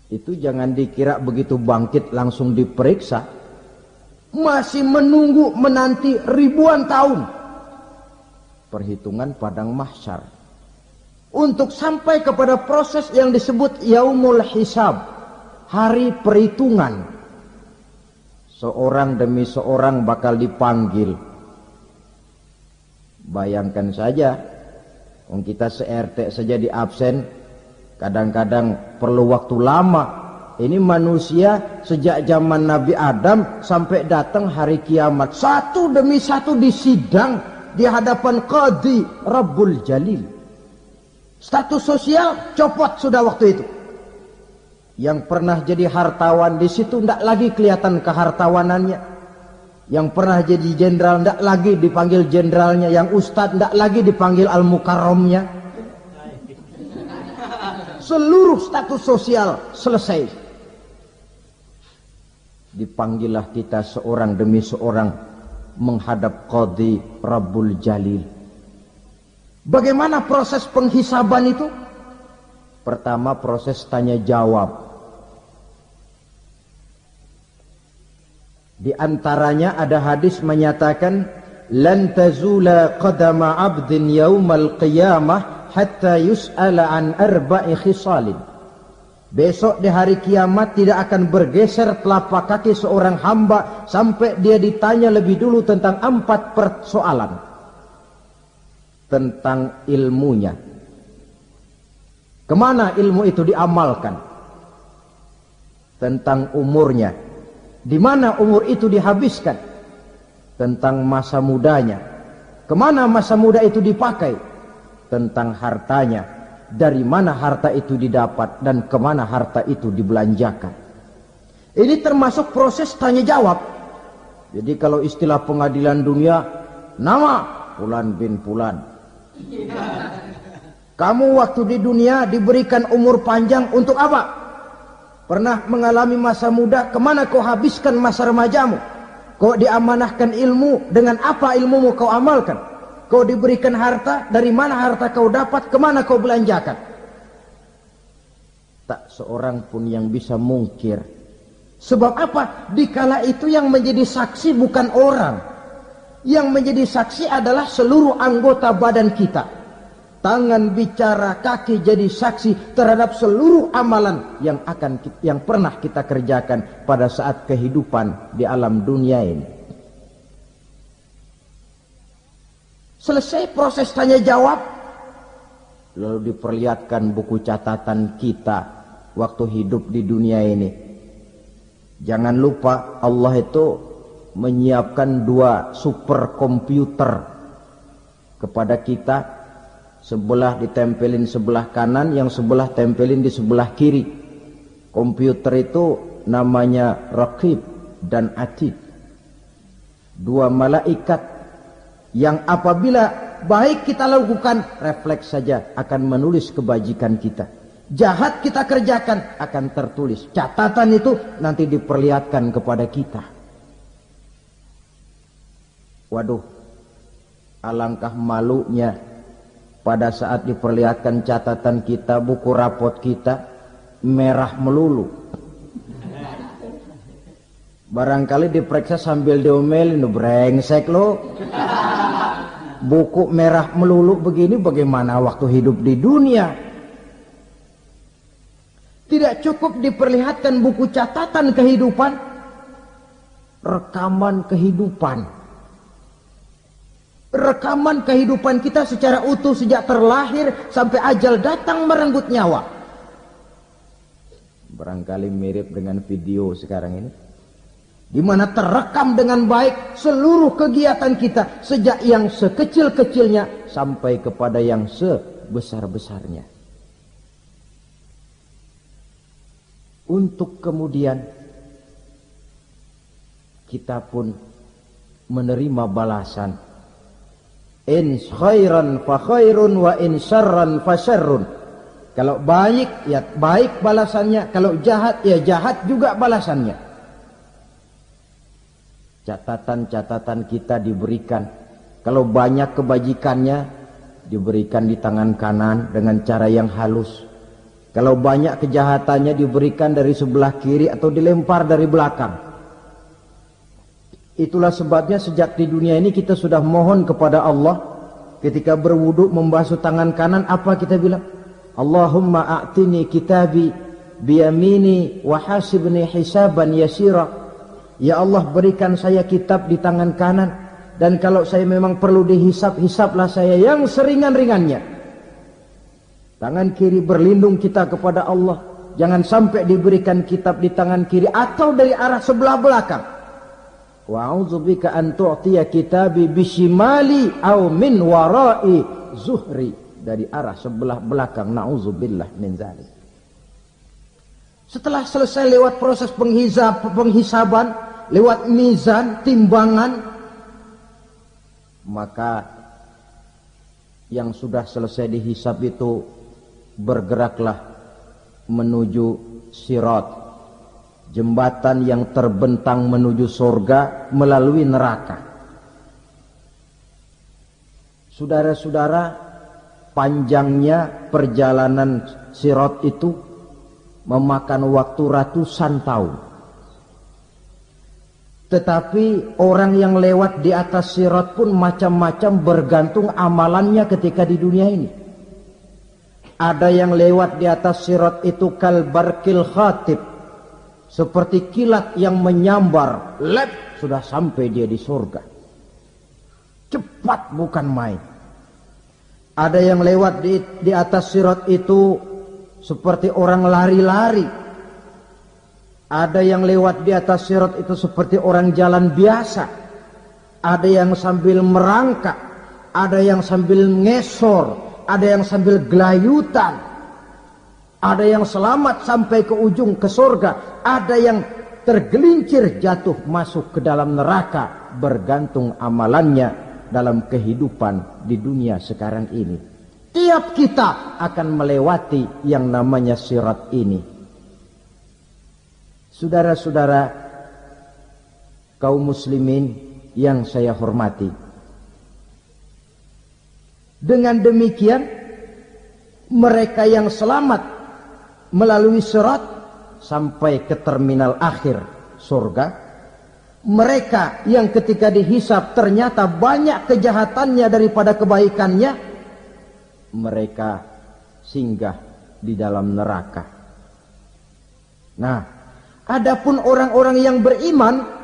itu jangan dikira begitu bangkit langsung diperiksa. Masih menunggu menanti ribuan tahun perhitungan padang mahsyar untuk sampai kepada proses yang disebut yaumul hisab, hari perhitungan. Seorang demi seorang bakal dipanggil. Bayangkan saja, kita se-RT saja di absen, kadang-kadang perlu waktu lama. Ini manusia sejak zaman Nabi Adam sampai datang hari kiamat, satu demi satu disidang di hadapan Qadi Rabbul Jalil. Status sosial copot sudah waktu itu. Yang pernah jadi hartawan di situ tidak lagi kelihatan kehartawanannya. Yang pernah jadi jenderal tidak lagi dipanggil jenderalnya. Yang ustadz tidak lagi dipanggil al-mukarramnya. Seluruh status sosial selesai. Dipanggillah kita seorang demi seorang menghadap Qadi Rabbul Jalil. Bagaimana proses penghisaban itu? Pertama, proses tanya jawab. Di antaranya ada hadis menyatakan, lan tazula qadama 'abdin yaumal qiyamah hatta yus'ala an arba'i khisalin. Besok di hari kiamat tidak akan bergeser telapak kaki seorang hamba sampai dia ditanya lebih dulu tentang 4 persoalan. Tentang ilmunya. Kemana ilmu itu diamalkan? Tentang umurnya. Di mana umur itu dihabiskan? Tentang masa mudanya. Kemana masa muda itu dipakai? Tentang hartanya. Dari mana harta itu didapat dan kemana harta itu dibelanjakan. Ini termasuk proses tanya jawab. Jadi kalau istilah pengadilan dunia, nama Fulan bin Fulan. Kamu waktu di dunia diberikan umur panjang untuk apa? Pernah mengalami masa muda, kemana kau habiskan masa remajamu? Kau diamanahkan ilmu, dengan apa ilmumu kau amalkan? Kau diberikan harta, dari mana harta kau dapat, kemana kau belanjakan? Tak seorang pun yang bisa mungkir. Sebab apa? Dikala itu yang menjadi saksi bukan orang. Yang menjadi saksi adalah seluruh anggota badan kita. Tangan bicara, kaki jadi saksi terhadap seluruh amalan yang pernah kita kerjakan pada saat kehidupan di alam dunia ini. Selesai proses tanya jawab, lalu diperlihatkan buku catatan kita waktu hidup di dunia ini. Jangan lupa Allah itu menyiapkan 2 superkomputer kepada kita. Sebelah ditempelin sebelah kanan, yang sebelah tempelin di sebelah kiri. Komputer itu namanya Raqib dan Atid. 2 malaikat yang apabila baik kita lakukan, refleks saja akan menulis kebajikan kita. Jahat kita kerjakan akan tertulis. Catatan itu nanti diperlihatkan kepada kita. Waduh, alangkah malunya pada saat diperlihatkan catatan kita, buku rapot kita merah melulu. Barangkali diperiksa sambil diomelin, brengsek lo. Buku merah melulu begini, bagaimana waktu hidup di dunia? Tidak cukup diperlihatkan buku catatan kehidupan, rekaman kehidupan. Rekaman kehidupan kita secara utuh sejak terlahir sampai ajal datang merenggut nyawa. Barangkali mirip dengan video sekarang ini, di mana terekam dengan baik seluruh kegiatan kita sejak yang sekecil-kecilnya sampai kepada yang sebesar-besarnya. Untuk kemudian kita pun menerima balasan. In khairan fa khairun wa in syarran fa syarrun. Kalau baik ya baik balasannya, kalau jahat ya jahat juga balasannya. Catatan-catatan kita diberikan. Kalau banyak kebajikannya diberikan di tangan kanan dengan cara yang halus. Kalau banyak kejahatannya diberikan dari sebelah kiri atau dilempar dari belakang. Itulah sebabnya sejak di dunia ini kita sudah mohon kepada Allah. Ketika berwudu membasuh tangan kanan, apa kita bilang? Allahumma a'tini kitabi biyamini wa hasibni hisaban yasira. Ya Allah, berikan saya kitab di tangan kanan, dan kalau saya memang perlu dihisap, hisaplah saya yang seringan-ringannya. Tangan kiri berlindung kita kepada Allah. Jangan sampai diberikan kitab di tangan kiri atau dari arah sebelah belakang. Wa a'udzubika an tu'tiya kitabi bishimali aw min wara'i zuhri, dari arah sebelah belakang. Na'udzubillah min dzalik. Setelah selesai lewat proses penghisaban, lewat mizan, timbangan, maka yang sudah selesai dihisab itu bergeraklah menuju sirat, jembatan yang terbentang menuju surga melalui neraka. Saudara-saudara, panjangnya perjalanan sirat itu memakan waktu ratusan tahun. Tetapi orang yang lewat di atas sirat pun macam-macam, bergantung amalannya ketika di dunia ini. Ada yang lewat di atas sirat itu kalbarkil khatib, seperti kilat yang menyambar, lep, sudah sampai dia di surga. Cepat bukan main. Ada yang lewat di atas sirat itu seperti orang lari-lari. Ada yang lewat di atas sirat itu seperti orang jalan biasa. Ada yang sambil merangkak, ada yang sambil ngesor, ada yang sambil gelayutan, ada yang selamat sampai ke ujung ke surga, ada yang tergelincir jatuh masuk ke dalam neraka, bergantung amalannya dalam kehidupan di dunia sekarang ini. Tiap kita akan melewati yang namanya sirat ini. Saudara-saudara kaum muslimin yang saya hormati, dengan demikian mereka yang selamat melalui sirat sampai ke terminal akhir surga, mereka yang ketika dihisab ternyata banyak kejahatannya daripada kebaikannya, mereka singgah di dalam neraka. Nah, adapun orang-orang yang beriman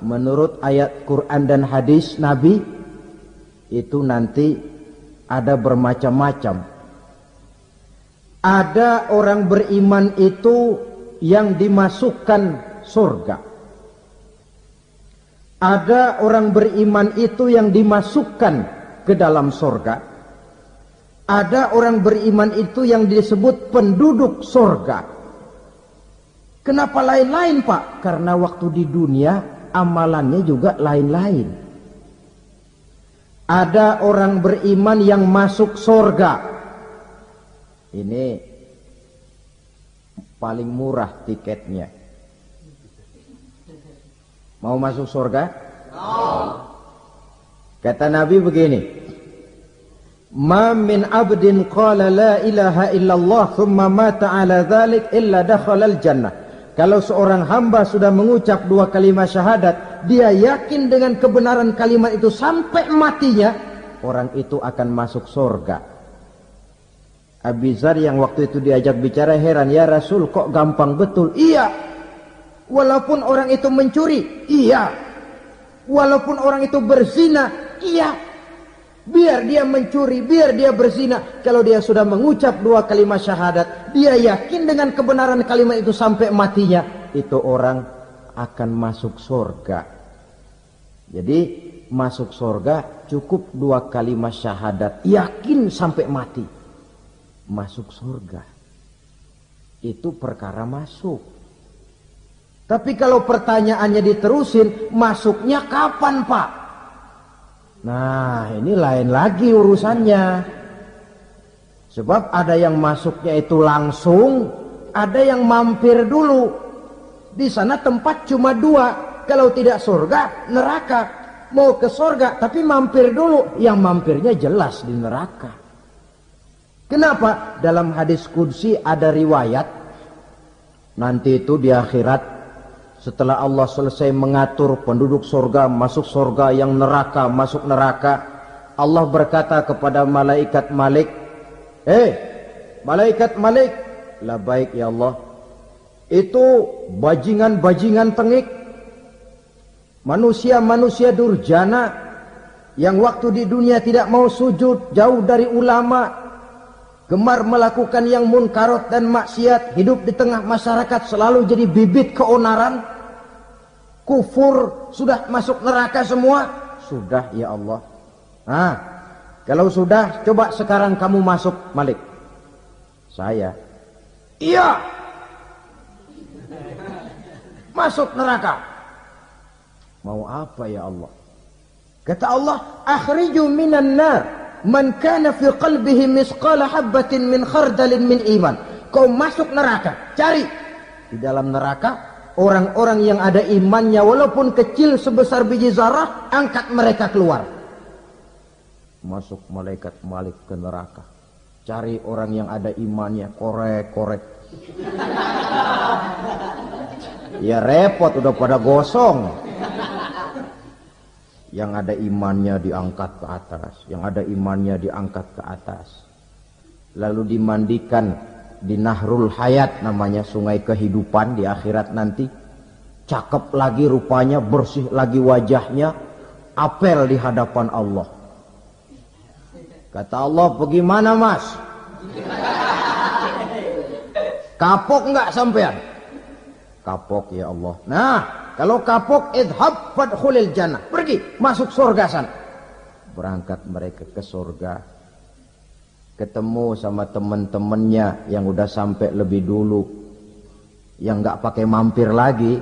menurut ayat Quran dan hadis Nabi itu nanti ada bermacam-macam. Ada orang beriman itu yang dimasukkan surga. Ada orang beriman itu yang dimasukkan ke dalam surga. Ada orang beriman itu yang disebut penduduk surga. Kenapa lain-lain, Pak? Karena waktu di dunia amalannya juga lain-lain. Ada orang beriman yang masuk surga. Ini paling murah tiketnya. Mau masuk surga? Kata Nabi begini, "Ma min abdin qala la ilaha illallah thumma mata ala dhalik illa dakhala al-jannah." Kalau seorang hamba sudah mengucap dua kalimat syahadat, dia yakin dengan kebenaran kalimat itu sampai matinya, orang itu akan masuk surga. Abi Dzar yang waktu itu diajak bicara heran, "Ya Rasul, kok gampang betul?" Iya. Walaupun orang itu mencuri, iya. Walaupun orang itu berzina, iya. Biar dia mencuri, biar dia berzina, kalau dia sudah mengucap dua kalimat syahadat, dia yakin dengan kebenaran kalimat itu sampai matinya, itu orang akan masuk surga. Jadi masuk surga cukup dua kalimat syahadat, yakin sampai mati, masuk surga. Itu perkara masuk. Tapi kalau pertanyaannya diterusin, masuknya kapan, Pak? Nah, ini lain lagi urusannya. Sebab ada yang masuknya itu langsung, ada yang mampir dulu. Di sana tempat cuma dua, kalau tidak surga, neraka. Mau ke surga tapi mampir dulu, yang mampirnya jelas di neraka. Kenapa? Dalam hadis qudsi ada riwayat, nanti itu di akhirat, setelah Allah selesai mengatur penduduk surga masuk surga, yang neraka masuk neraka, Allah berkata kepada malaikat Malik, malaikat Malik, labaik ya Allah, itu bajingan-bajingan tengik, manusia-manusia durjana yang waktu di dunia tidak mau sujud, jauh dari ulama, gemar melakukan yang munkarat dan maksiat, hidup di tengah masyarakat selalu jadi bibit keonaran, kufur, sudah masuk neraka semua. Sudah ya Allah. Nah, kalau sudah, coba sekarang kamu masuk, Malik. Saya, iya, masuk neraka. Mau apa ya Allah? Kata Allah, akhriju minan nar man kana fi qalbihi misqala habbatin min khardalin min iman. Kau masuk neraka, cari di dalam neraka orang-orang yang ada imannya walaupun kecil sebesar biji zarah, angkat mereka keluar. Masuk malaikat Malik ke neraka, cari orang yang ada imannya, korek-korek. Ya repot, udah pada gosong. Yang ada imannya diangkat ke atas, yang ada imannya diangkat ke atas, lalu dimandikan di Nahrul Hayat, namanya sungai kehidupan di akhirat nanti. Cakep lagi rupanya, bersih lagi wajahnya, apel di hadapan Allah. Kata Allah, bagaimana Mas? Kapok enggak sampean? Kapok ya Allah. Nah, kalau kapok, idhab fadkhulil jannah, pergi masuk surga sana. Berangkat mereka ke surga, ketemu sama teman-temannya yang udah sampai lebih dulu, yang nggak pakai mampir lagi.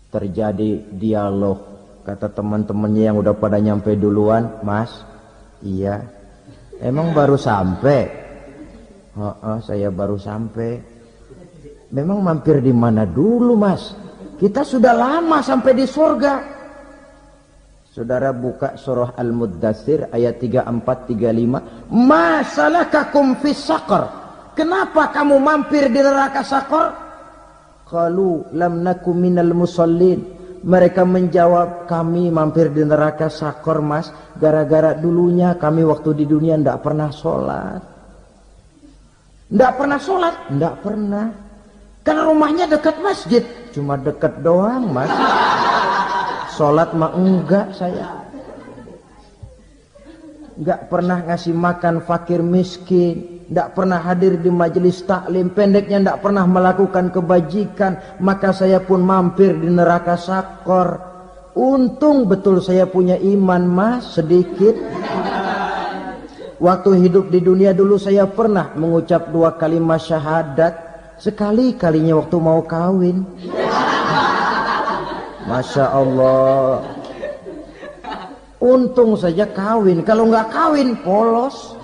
Terjadi dialog, Kata teman-temannya yang udah pada nyampe duluan, Mas, iya, emang baru sampai? Saya baru sampai. Memang mampir di mana dulu, Mas? Kita sudah lama sampai di surga. Saudara buka surah Al-Muddatsir ayat 34-35. Ma salakakum fis saqar? Kenapa kamu mampir di neraka Saqar? Qalu lam nakum minal musallin. Mereka menjawab, kami mampir di neraka Saqar, Mas, gara-gara dulunya kami waktu di dunia ndak pernah sholat. Ndak pernah sholat? Ndak pernah. Karena rumahnya dekat masjid. Cuma dekat doang, Mas. Sholat mah enggak saya. Enggak pernah ngasih makan fakir miskin. Enggak pernah hadir di majelis taklim. Pendeknya enggak pernah melakukan kebajikan. Maka saya pun mampir di neraka Saqar. Untung betul saya punya iman, Mas, sedikit. Waktu hidup di dunia dulu saya pernah mengucap 2 kalimat syahadat. Sekali-kalinya waktu mau kawin. Masya Allah. Untung saja kawin. Kalau nggak kawin polos.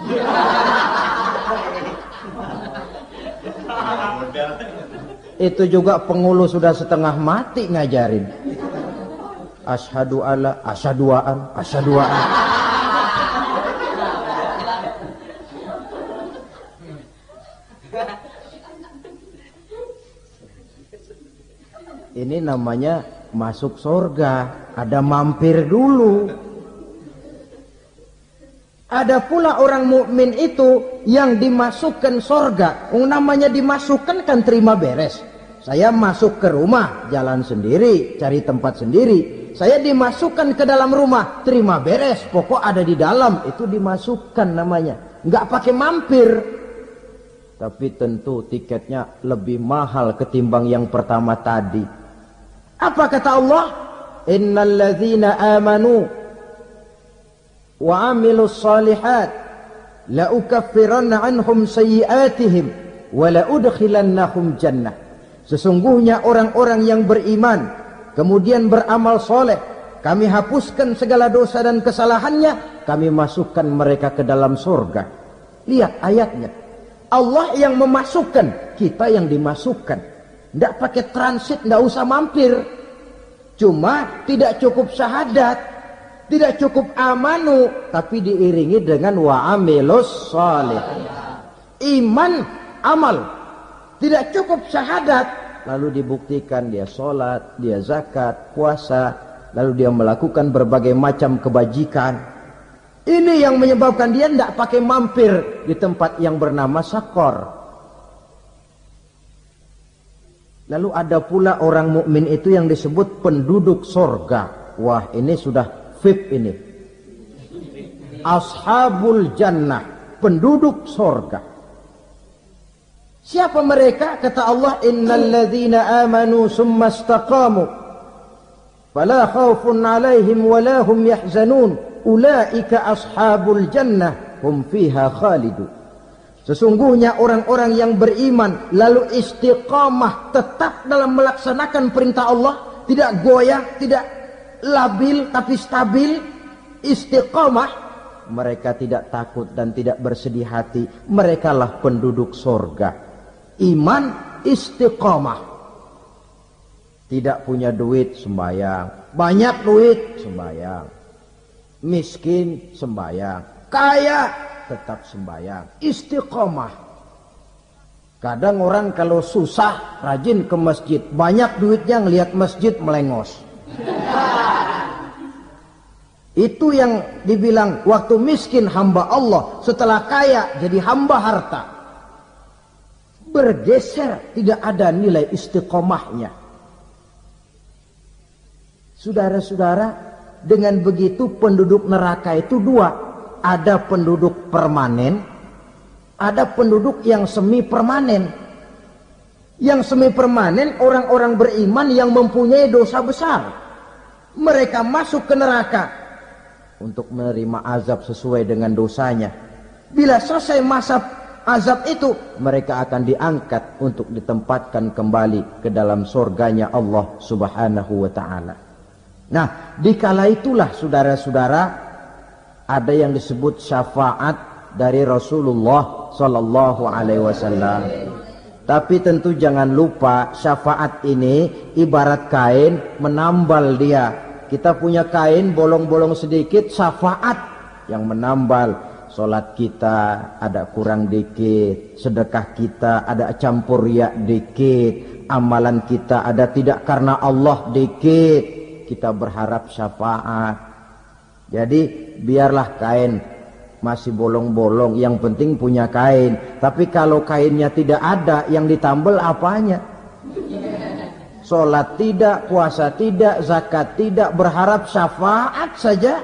Itu juga pengulu sudah setengah mati ngajarin. Asyhadu alla, asyaduaan, asyaduaan. Ini namanya masuk surga, ada mampir dulu. Ada pula orang mukmin itu yang dimasukkan surga. Namanya dimasukkan kan terima beres. Saya masuk ke rumah, jalan sendiri, cari tempat sendiri. Saya dimasukkan ke dalam rumah, terima beres, pokok ada di dalam, itu dimasukkan namanya. Nggak pakai mampir. Tapi tentu tiketnya lebih mahal ketimbang yang pertama tadi. Apa kata Allah? Innal ladzina amanu wa amilus salihat la ukaffiranna anhum sayyi'atihim wa la udkhilannahum jannah. Sesungguhnya orang-orang yang beriman kemudian beramal soleh, kami hapuskan segala dosa dan kesalahannya, kami masukkan mereka ke dalam surga. Lihat ayatnya. Allah yang memasukkan, kita yang dimasukkan. Tidak pakai transit, tidak usah mampir. Cuma tidak cukup syahadat, tidak cukup amanu, tapi diiringi dengan wa'amilus salih. Iman, amal. Tidak cukup syahadat, lalu dibuktikan dia sholat, dia zakat, puasa, lalu dia melakukan berbagai macam kebajikan. Ini yang menyebabkan dia tidak pakai mampir di tempat yang bernama Saqar. Lalu ada pula orang mukmin itu yang disebut penduduk sorga. Wah, ini sudah VIP ini. Ashabul jannah, penduduk sorga. Siapa mereka? Kata Allah, innal ladzina amanu summa istaqamu fala khaufun alaihim wala hum yahzanun ulaika ashabul jannah hum fiha khalidun. Sesungguhnya orang-orang yang beriman lalu istiqamah, tetap dalam melaksanakan perintah Allah, tidak goyah, tidak labil tapi stabil, istiqamah, mereka tidak takut dan tidak bersedih hati. Merekalah penduduk surga. Iman, istiqamah. Tidak punya duit, sembahyang. Banyak duit, sembahyang. Miskin, sembahyang. Kaya, tetap sembahyang. Istiqamah. Kadang orang kalau susah rajin ke masjid, banyak duitnya ngelihat masjid melengos. Itu yang dibilang waktu miskin hamba Allah, setelah kaya jadi hamba harta. Bergeser, tidak ada nilai istiqomahnya. Saudara-saudara, dengan begitu penduduk neraka itu dua. Ada penduduk permanen, ada penduduk yang semi permanen. Yang semi permanen orang-orang beriman yang mempunyai dosa besar. Mereka masuk ke neraka untuk menerima azab sesuai dengan dosanya. Bila selesai masa azab itu, mereka akan diangkat untuk ditempatkan kembali ke dalam surganya Allah Subhanahu wa ta'ala. Nah, dikala itulah saudara-saudara ada yang disebut syafaat dari Rasulullah Sallallahu Alaihi Wasallam. Tapi tentu jangan lupa syafaat ini ibarat kain menambal dia. Kita punya kain bolong-bolong sedikit, syafaat yang menambal. Solat kita ada kurang dikit, sedekah kita ada campur riak dikit, amalan kita ada tidak karena Allah dikit, kita berharap syafaat. Jadi biarlah kain masih bolong-bolong, yang penting punya kain. Tapi kalau kainnya tidak ada, yang ditambal apanya? Solat tidak, puasa tidak, zakat tidak, berharap syafaat saja.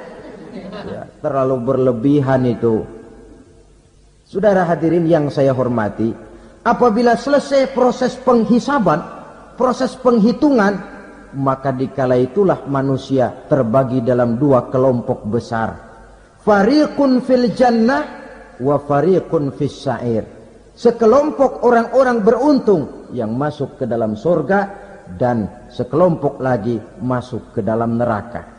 Ya, terlalu berlebihan itu. Saudara hadirin yang saya hormati, apabila selesai proses penghisaban, proses penghitungan, maka dikala itulah manusia terbagi dalam dua kelompok besar. Fariqun fil jannah wa fariqun fis sa'ir. Sekelompok orang-orang beruntung yang masuk ke dalam surga, dan sekelompok lagi masuk ke dalam neraka.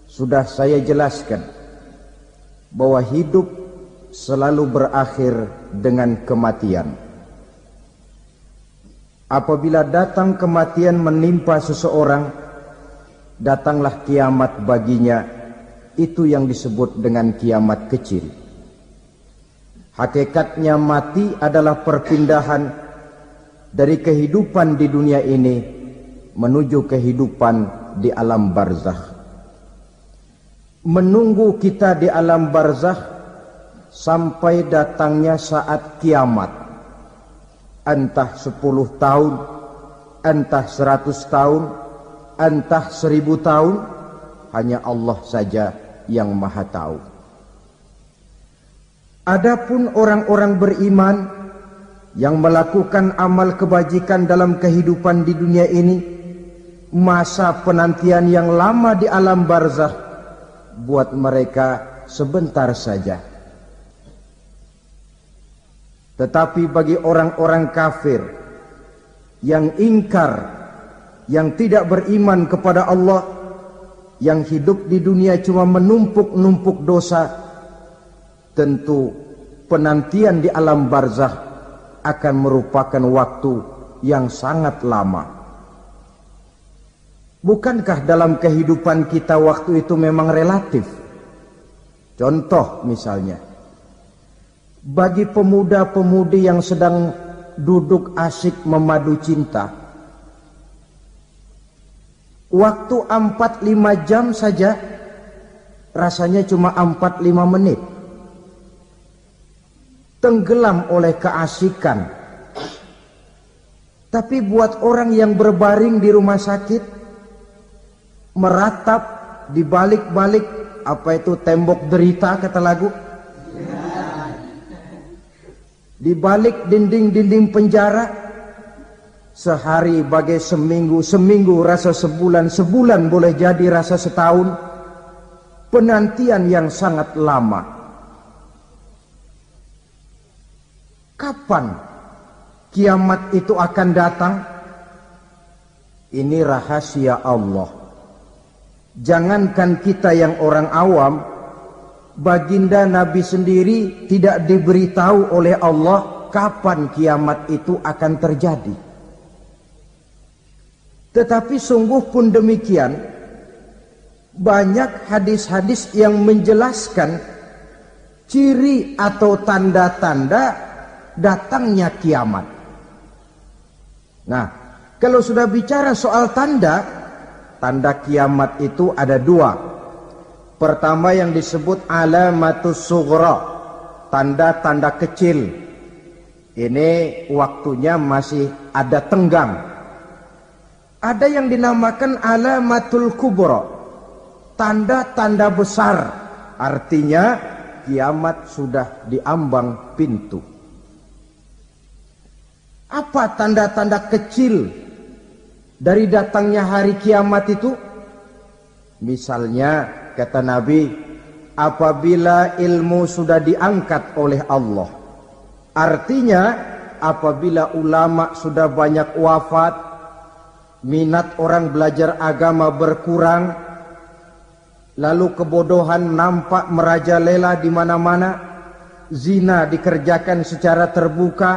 Sudah saya jelaskan bahwa hidup selalu berakhir dengan kematian. Apabila datang kematian menimpa seseorang, datanglah kiamat baginya. Itu yang disebut dengan kiamat kecil. Hakikatnya mati adalah perpindahan dari kehidupan di dunia ini menuju kehidupan di alam barzakh. Menunggu kita di alam barzakh sampai datangnya saat kiamat. Entah 10 tahun, entah 100 tahun, entah 1000 tahun, hanya Allah saja yang maha tahu. Adapun orang-orang beriman yang melakukan amal kebajikan dalam kehidupan di dunia ini, masa penantian yang lama di alam barzakh buat mereka sebentar saja. Tetapi bagi orang-orang kafir yang ingkar, yang tidak beriman kepada Allah, yang hidup di dunia cuma menumpuk-numpuk dosa, tentu penantian di alam barzakh akan merupakan waktu yang sangat lama. Bukankah dalam kehidupan kita waktu itu memang relatif? Contoh misalnya, bagi pemuda-pemudi yang sedang duduk asyik memadu cinta, waktu 4-5 jam saja rasanya cuma 4-5 menit. Tenggelam oleh keasikan. Tapi buat orang yang berbaring di rumah sakit, meratap di balik-balik apa itu tembok derita kata lagu, di balik dinding-dinding penjara, sehari bagai seminggu, seminggu rasa sebulan, sebulan boleh jadi rasa setahun. Penantian yang sangat lama. Kapan kiamat itu akan datang? Ini rahasia Allah. Jangankan kita yang orang awam, baginda Nabi sendiri tidak diberitahu oleh Allah kapan kiamat itu akan terjadi. Tetapi sungguh pun demikian, banyak hadis-hadis yang menjelaskan ciri atau tanda-tanda datangnya kiamat. Nah, kalau sudah bicara soal tanda kiamat itu ada dua. Pertama yang disebut alamatus sughra, tanda-tanda kecil. Ini waktunya masih ada tenggang. Ada yang dinamakan alamatul kubra, tanda-tanda besar. Artinya kiamat sudah diambang pintu. Apa tanda-tanda kecil dari datangnya hari kiamat itu? Misalnya kata Nabi, apabila ilmu sudah diangkat oleh Allah. Artinya apabila ulama sudah banyak wafat, minat orang belajar agama berkurang, lalu kebodohan nampak merajalela di mana-mana, zina dikerjakan secara terbuka,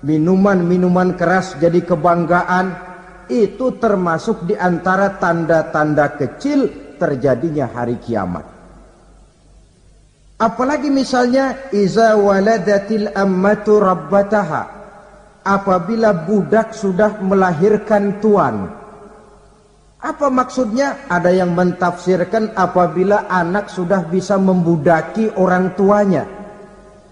minuman-minuman keras jadi kebanggaan. Itu termasuk di antara tanda-tanda kecil terjadinya hari kiamat. Apalagi misalnya iza waladatil ammatu rabbataha, apabila budak sudah melahirkan tuan. Apa maksudnya? Ada yang mentafsirkan apabila anak sudah bisa membudaki orang tuanya.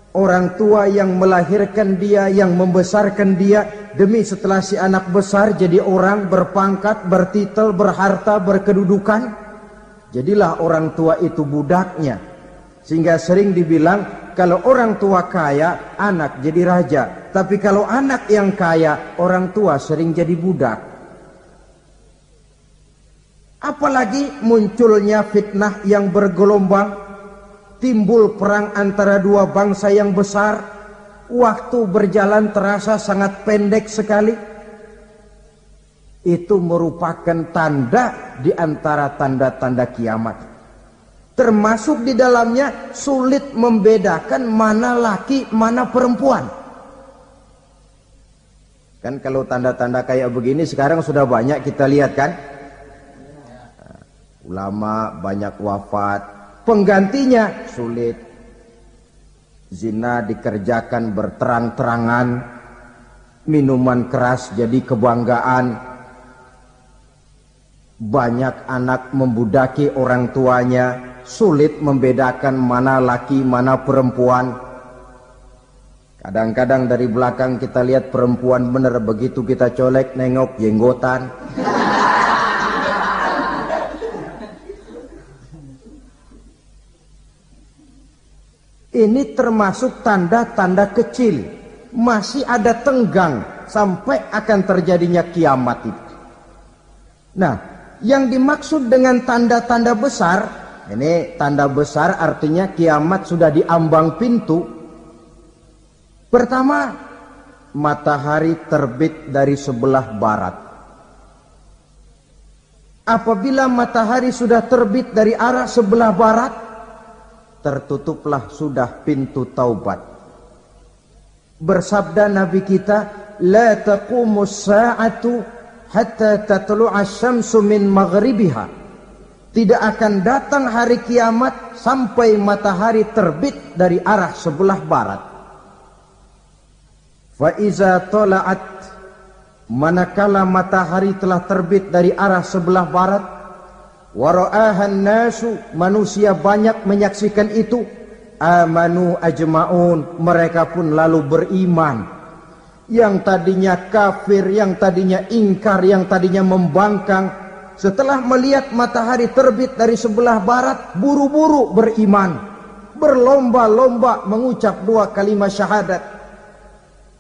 Orang tua yang melahirkan dia, yang membesarkan dia, demi setelah si anak besar jadi orang berpangkat, bertitel, berharta, berkedudukan, jadilah orang tua itu budaknya. Sehingga sering dibilang kalau orang tua kaya, anak jadi raja. Tapi kalau anak yang kaya, orang tua sering jadi budak. Apalagi munculnya fitnah yang bergelombang, timbul perang antara dua bangsa yang besar, waktu berjalan terasa sangat pendek sekali. Itu merupakan tanda di antara tanda-tanda kiamat. Termasuk di dalamnya sulit membedakan mana laki, mana perempuan. Kan kalau tanda-tanda kayak begini sekarang sudah banyak kita lihat kan. Ulama banyak wafat, penggantinya sulit. Zina dikerjakan berterang-terangan, minuman keras jadi kebanggaan. Banyak anak membudaki orang tuanya, sulit membedakan mana laki mana perempuan. Kadang-kadang dari belakang kita lihat perempuan bener, begitu kita colek nengok jenggotan. Ini termasuk tanda-tanda kecil, masih ada tenggang sampai akan terjadinya kiamat itu. Nah, yang dimaksud dengan tanda-tanda besar, ini tanda besar artinya kiamat sudah di ambang pintu. Pertama, matahari terbit dari sebelah barat. Apabila matahari sudah terbit dari arah sebelah barat, tertutuplah sudah pintu taubat. Bersabda Nabi kita, la taqumus sa'atu hatta tatlu'a syamsu min maghribiha. Tidak akan datang hari kiamat sampai matahari terbit dari arah sebelah barat. Fa iza tala'at, manakala matahari telah terbit dari arah sebelah barat, wa ra'ahan nasu, manusia banyak menyaksikan itu, amanu ajma'un, mereka pun lalu beriman. Yang tadinya kafir, yang tadinya ingkar, yang tadinya membangkang, setelah melihat matahari terbit dari sebelah barat, buru-buru beriman, berlomba-lomba mengucap dua kalimat syahadat.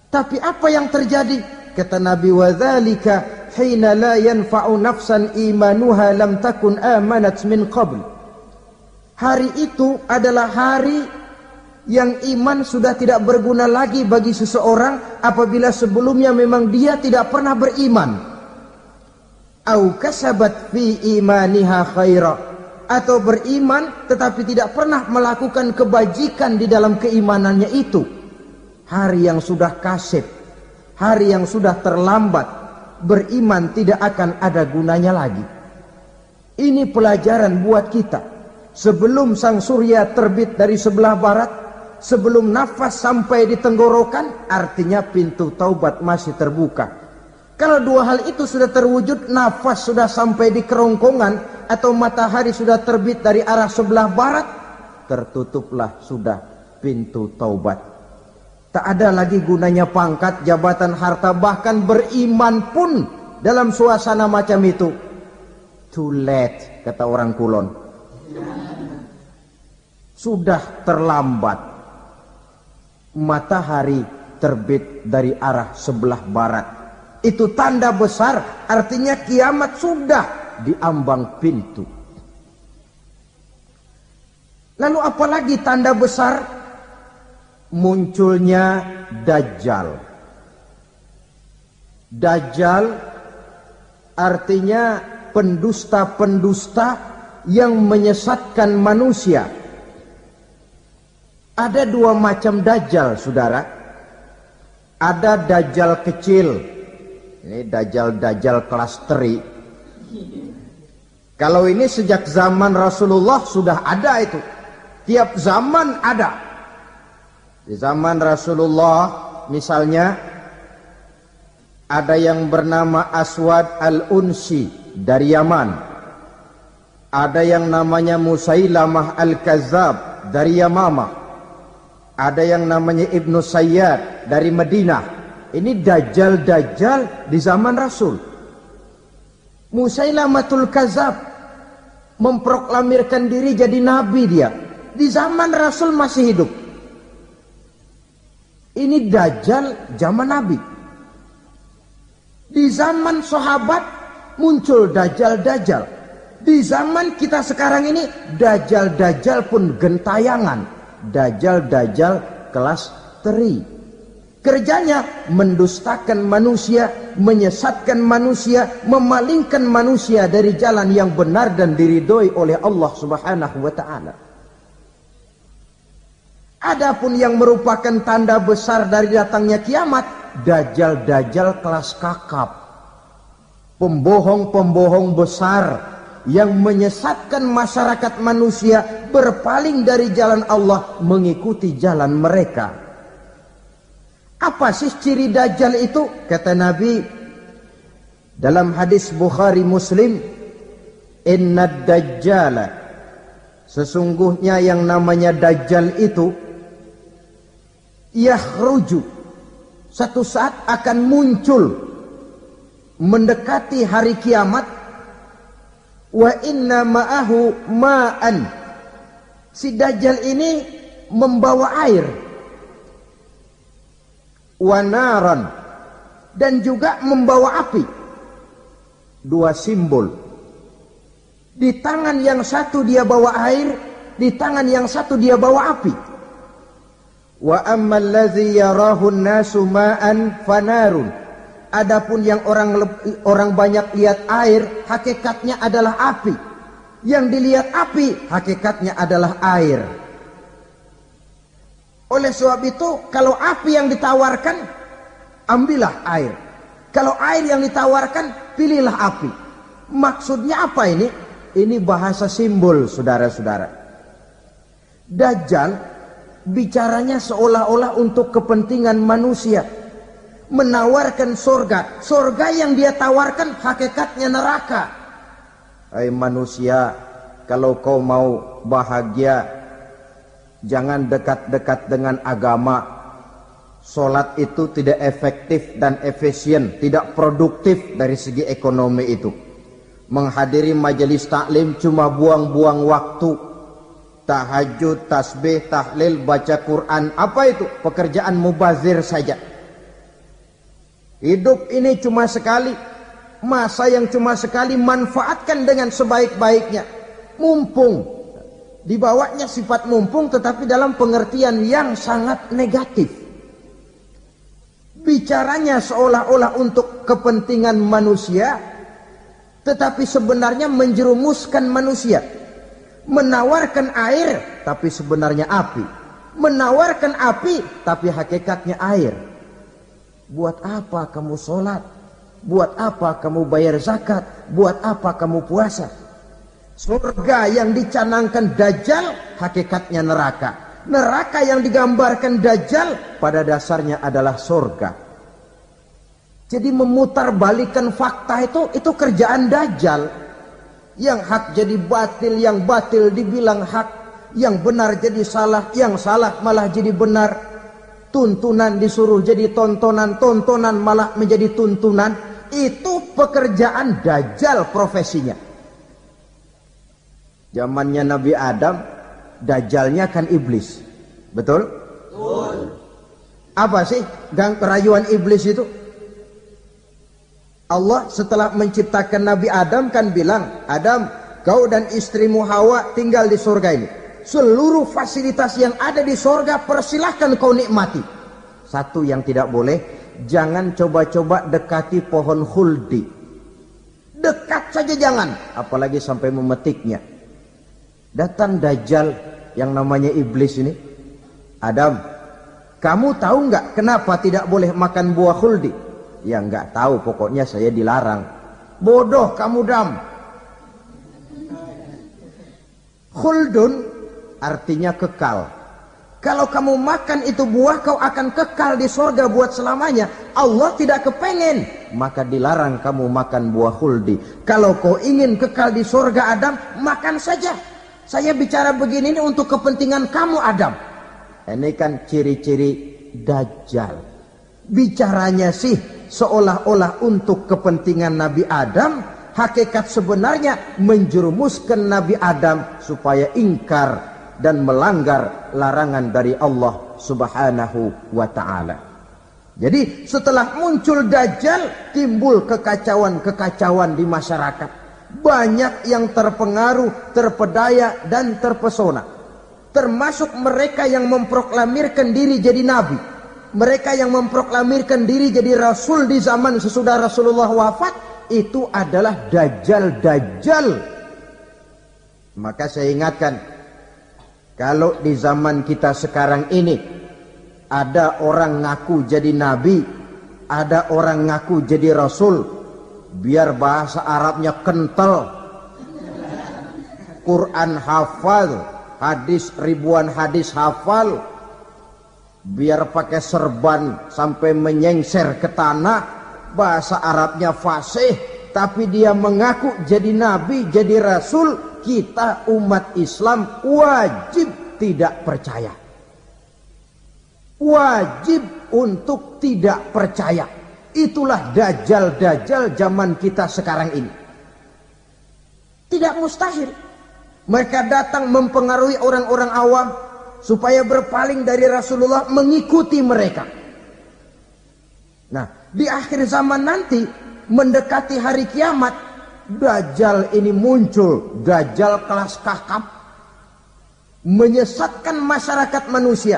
Tapi apa yang terjadi? Kata Nabi, wadzalika hina la yanfa'u nafsan imanuha lam takun amanat min qabl. Hari itu adalah hari yang iman sudah tidak berguna lagi bagi seseorang apabila sebelumnya memang dia tidak pernah beriman. Au kasabat fi imaniha khaira, atau beriman tetapi tidak pernah melakukan kebajikan di dalam keimanannya itu. Hari yang sudah kasib, hari yang sudah terlambat, beriman tidak akan ada gunanya lagi. Ini pelajaran buat kita. Sebelum sang surya terbit dari sebelah barat, sebelum nafas sampai di tenggorokan, artinya pintu taubat masih terbuka. Kalau dua hal itu sudah terwujud, nafas sudah sampai di kerongkongan, atau matahari sudah terbit dari arah sebelah barat, tertutuplah sudah pintu taubat. Tak ada lagi gunanya pangkat, jabatan, harta, bahkan beriman pun dalam suasana macam itu. Too late, kata orang Kulon. Sudah terlambat. Matahari terbit dari arah sebelah barat. Itu tanda besar, artinya kiamat sudah di ambang pintu. Lalu apalagi tanda besar? Munculnya Dajjal. Dajjal artinya pendusta-pendusta yang menyesatkan manusia. Ada dua macam dajjal, saudara. Ada dajjal kecil, ini dajjal kelas teri. Kalau ini sejak zaman Rasulullah sudah ada itu. Tiap zaman ada. Di zaman Rasulullah misalnya ada yang bernama Aswad al-Unsi dari Yaman. Ada yang namanya Musailamah al-Kazzab dari Yamamah. Ada yang namanya Ibnu Sayyad dari Madinah. Ini dajjal-dajjal di zaman Rasul. Musailamatul Kazzab memproklamirkan diri jadi nabi dia. Di zaman Rasul masih hidup. Ini dajjal zaman Nabi. Di zaman sahabat muncul dajjal-dajjal. Di zaman kita sekarang ini dajjal-dajjal pun gentayangan. Dajjal-dajjal kelas teri. Kerjanya mendustakan manusia, menyesatkan manusia, memalingkan manusia dari jalan yang benar dan diridhoi oleh Allah Subhanahu wa taala. Adapun yang merupakan tanda besar dari datangnya kiamat, dajjal-dajjal kelas kakap. Pembohong-pembohong besar yang menyesatkan masyarakat manusia berpaling dari jalan Allah mengikuti jalan mereka. Apa sih ciri dajjal itu? Kata Nabi dalam hadis Bukhari Muslim, innad dajjala, sesungguhnya yang namanya dajjal itu yakhruju, satu saat akan muncul mendekati hari kiamat. Wa inna ma'ahu ma'an, si dajjal ini membawa air. Wa naran, dan juga membawa api. Dua simbol. Di tangan yang satu dia bawa air, di tangan yang satu dia bawa api. Wa ammal ladzi yarahu an-nasu ma'an fanarun. Adapun yang orang banyak lihat air, hakikatnya adalah api. Yang dilihat api, hakikatnya adalah air. Oleh sebab itu, kalau api yang ditawarkan, ambillah air. Kalau air yang ditawarkan, pilihlah api. Maksudnya apa ini? Ini bahasa simbol, saudara-saudara. Dajjal bicaranya seolah-olah untuk kepentingan manusia. Menawarkan surga. Surga yang dia tawarkan hakikatnya neraka. Hai manusia, kalau kau mau bahagia, jangan dekat-dekat dengan agama. Solat itu tidak efektif dan efisien, tidak produktif dari segi ekonomi itu. Menghadiri majelis taklim cuma buang-buang waktu. Tahajud, tasbih, tahlil, baca Quran, apa itu? Pekerjaan mubazir saja. Hidup ini cuma sekali, masa yang cuma sekali, manfaatkan dengan sebaik-baiknya. Mumpung, dibawanya sifat mumpung tetapi dalam pengertian yang sangat negatif. Bicaranya seolah-olah untuk kepentingan manusia, tetapi sebenarnya menjerumuskan manusia. Menawarkan air, tapi sebenarnya api. Menawarkan api, tapi hakikatnya air. Buat apa kamu sholat? Buat apa kamu bayar zakat? Buat apa kamu puasa? Surga yang dicanangkan dajjal, hakikatnya neraka. Neraka yang digambarkan dajjal, pada dasarnya adalah surga. Jadi memutarbalikkan fakta itu kerjaan dajjal. Yang hak jadi batil, yang batil dibilang hak, yang benar jadi salah, yang salah malah jadi benar. Tuntunan disuruh jadi tontonan, tontonan malah menjadi tuntunan. Itu pekerjaan dajjal profesinya. Zamannya Nabi Adam, dajjalnya kan iblis. Betul? Betul. Apa sih rayuan iblis itu? Allah setelah menciptakan Nabi Adam kan bilang, Adam, kau dan istrimu Hawa tinggal di surga ini. Seluruh fasilitas yang ada di surga persilahkan kau nikmati. Satu yang tidak boleh, jangan coba-coba dekati pohon khuldi. Dekat saja jangan, apalagi sampai memetiknya. Datang Dajjal yang namanya iblis ini. Adam, kamu tahu nggak kenapa tidak boleh makan buah khuldi? Ya nggak tahu, pokoknya saya dilarang. Bodoh kamu, Dam. Khuldun artinya kekal. Kalau kamu makan itu buah, kau akan kekal di sorga buat selamanya. Allah tidak kepengen, maka dilarang kamu makan buah khuldi. Kalau kau ingin kekal di sorga, Adam, makan saja. Saya bicara begini ini untuk kepentingan kamu, Adam. Ini kan ciri-ciri Dajjal. Bicaranya sih seolah-olah untuk kepentingan Nabi Adam. Hakikat sebenarnya menjerumuskan Nabi Adam supaya ingkar dan melanggar larangan dari Allah Subhanahu wa ta'ala. Jadi setelah muncul Dajjal, timbul kekacauan-kekacauan di masyarakat. Banyak yang terpengaruh, terpedaya dan terpesona. Termasuk mereka yang memproklamirkan diri jadi nabi. Mereka yang memproklamirkan diri jadi rasul di zaman sesudah Rasulullah wafat, itu adalah Dajjal-Dajjal. Maka saya ingatkan, kalau di zaman kita sekarang ini ada orang ngaku jadi nabi, ada orang ngaku jadi rasul, biar bahasa Arabnya kental, Quran hafal, hadis ribuan hadis hafal, biar pakai serban sampai menyengser ke tanah, bahasa Arabnya fasih, tapi dia mengaku jadi nabi, jadi rasul. Kita umat Islam wajib tidak percaya. Wajib untuk tidak percaya. Itulah Dajjal-Dajjal zaman kita sekarang ini. Tidak mustahil. Mereka datang mempengaruhi orang-orang awam supaya berpaling dari Rasulullah, mengikuti mereka. Nah, di akhir zaman nanti, mendekati hari kiamat, Dajjal ini muncul, Dajjal kelas kakap, menyesatkan masyarakat manusia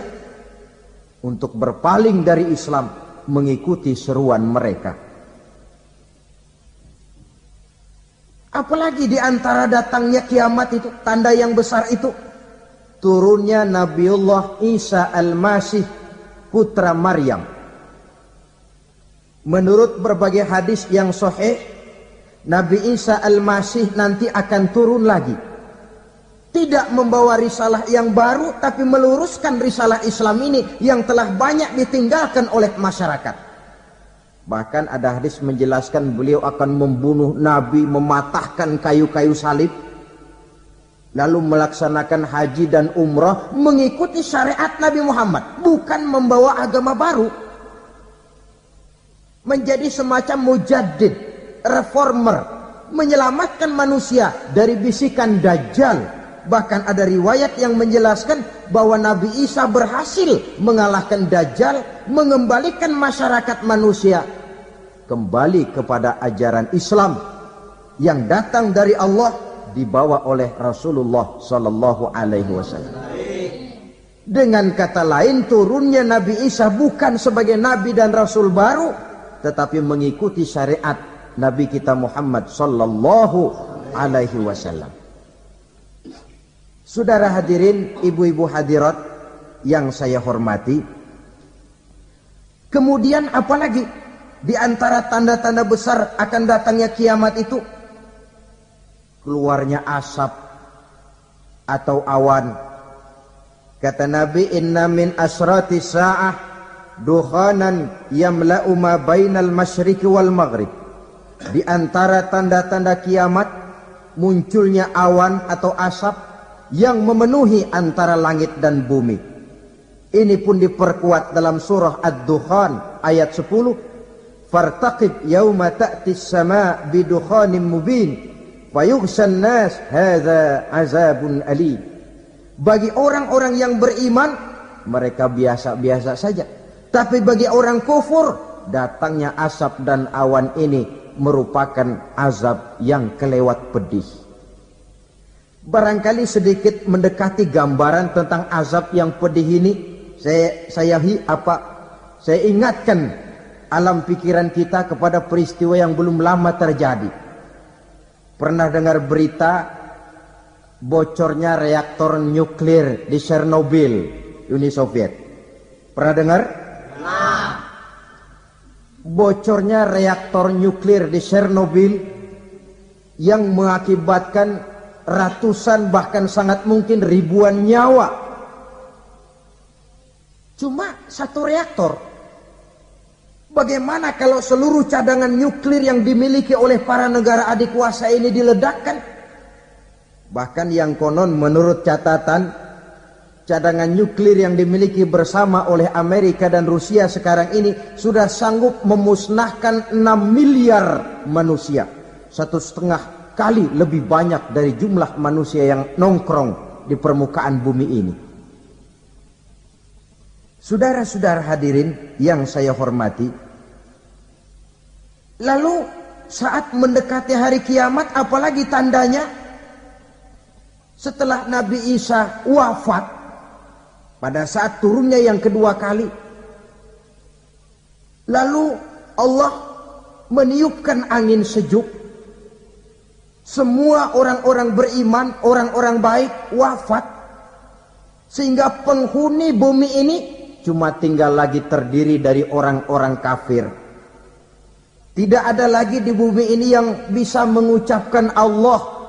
untuk berpaling dari Islam, mengikuti seruan mereka. Apalagi di antara datangnya kiamat itu, tanda yang besar itu, turunnya Nabiullah Isa Al-Masih, putra Maryam. Menurut berbagai hadis yang sahih, Nabi Isa Al-Masih nanti akan turun lagi. Tidak membawa risalah yang baru, tapi meluruskan risalah Islam ini yang telah banyak ditinggalkan oleh masyarakat. Bahkan ada hadis menjelaskan beliau akan membunuh Nabi, mematahkan kayu-kayu salib, lalu melaksanakan haji dan umrah mengikuti syariat Nabi Muhammad, bukan membawa agama baru. Menjadi semacam mujaddid, reformer, menyelamatkan manusia dari bisikan Dajjal. Bahkan ada riwayat yang menjelaskan bahwa Nabi Isa berhasil mengalahkan Dajjal, mengembalikan masyarakat manusia kembali kepada ajaran Islam yang datang dari Allah, dibawa oleh Rasulullah sallallahu alaihi wasallam. Dengan kata lain, turunnya Nabi Isa bukan sebagai nabi dan rasul baru, tetapi mengikuti syariat Nabi kita Muhammad sallallahu alaihi wasallam. Saudara hadirin, ibu-ibu hadirat yang saya hormati, kemudian apalagi di antara tanda-tanda besar akan datangnya kiamat itu? Keluarnya asap atau awan. Kata Nabi, inna min asrati sa'ah dukhanan yamla'u ma bainal masyriqi wal maghrib. Di antara tanda-tanda kiamat, munculnya awan atau asap yang memenuhi antara langit dan bumi. Ini pun diperkuat dalam surah Ad-Dukhan ayat 10. Fartaqib yauma ta'ti as-sama' bidukhanin mubin fayughshan nas hadza azabun alim. Bagi orang-orang yang beriman, mereka biasa-biasa saja. Tapi bagi orang kufur, datangnya asap dan awan ini merupakan azab yang kelewat pedih. Barangkali sedikit mendekati gambaran tentang azab yang pedih ini, saya ingatkan alam pikiran kita kepada peristiwa yang belum lama terjadi. Pernah dengar berita bocornya reaktor nuklir di Chernobyl, Uni Soviet? Pernah dengar? Nah. Bocornya reaktor nuklir di Chernobyl yang mengakibatkan ratusan bahkan sangat mungkin ribuan nyawa. Cuma satu reaktor. Bagaimana kalau seluruh cadangan nuklir yang dimiliki oleh para negara adik kuasa ini diledakkan? Bahkan yang konon menurut catatan, cadangan nuklir yang dimiliki bersama oleh Amerika dan Rusia sekarang ini sudah sanggup memusnahkan 6 miliar manusia. 1,5 kali lebih banyak dari jumlah manusia yang nongkrong di permukaan bumi ini. Saudara-saudara hadirin yang saya hormati, lalu saat mendekati hari kiamat, apalagi tandanya? Setelah Nabi Isa wafat, pada saat turunnya yang kedua kali, lalu Allah meniupkan angin sejuk. Semua orang-orang beriman, orang-orang baik wafat, sehingga penghuni bumi ini cuma tinggal lagi terdiri dari orang-orang kafir. Tidak ada lagi di bumi ini yang bisa mengucapkan Allah.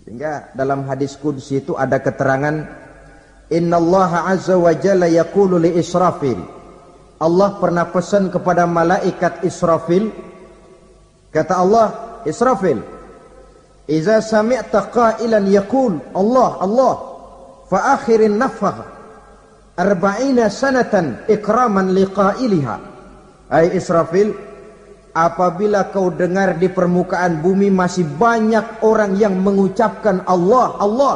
Sehingga dalam hadis qudsi itu ada keterangan, Innallaha azza wa jalla yaqulu li Israfil. Allah pernah pesan kepada malaikat Israfil. Kata Allah, Israfil, Iza sami'ta qailan yaqul Allah, Allah, fa akhirin nafakh 40 sanatan ikraman liqailiha. Hai Israfil, apabila kau dengar di permukaan bumi masih banyak orang yang mengucapkan Allah, Allah,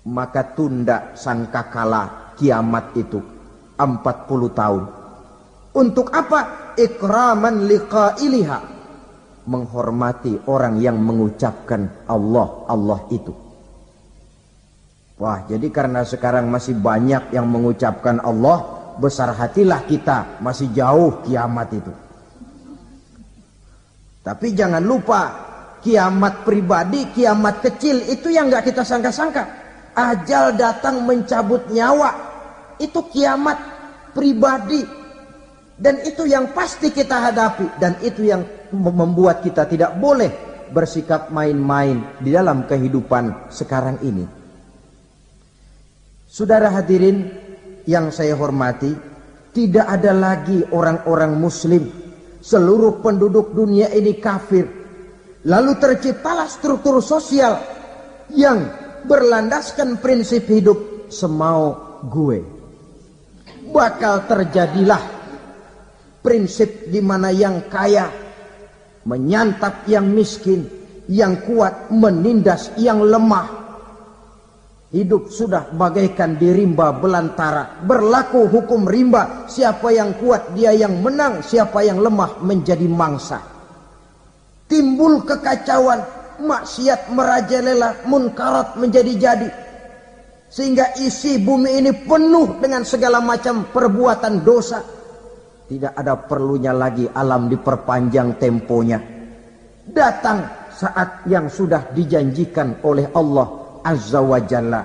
maka tunda sangkakala kiamat itu 40 tahun. Untuk apa? Ikraman liqailiha, menghormati orang yang mengucapkan Allah, Allah itu. Wah, jadi karena sekarang masih banyak yang mengucapkan Allah, besar hatilah kita, masih jauh kiamat itu. Tapi jangan lupa, kiamat pribadi, kiamat kecil itu yang gak kita sangka-sangka. Ajal datang mencabut nyawa, itu kiamat pribadi. Dan itu yang pasti kita hadapi. Dan itu yang membuat kita tidak boleh bersikap main-main di dalam kehidupan sekarang ini. Saudara hadirin yang saya hormati, tidak ada lagi orang-orang muslim. Seluruh penduduk dunia ini kafir. Lalu terciptalah struktur sosial yang berlandaskan prinsip hidup semau gue. Bakal terjadilah prinsip di mana yang kaya menyantap yang miskin, yang kuat menindas yang lemah. Hidup sudah bagaikan di rimba belantara. Berlaku hukum rimba, siapa yang kuat dia yang menang, siapa yang lemah menjadi mangsa. Timbul kekacauan, maksiat merajalela, munkarat menjadi-jadi. Sehingga isi bumi ini penuh dengan segala macam perbuatan dosa. Tidak ada perlunya lagi alam diperpanjang temponya. Datang saat yang sudah dijanjikan oleh Allah Azza wa Jalla.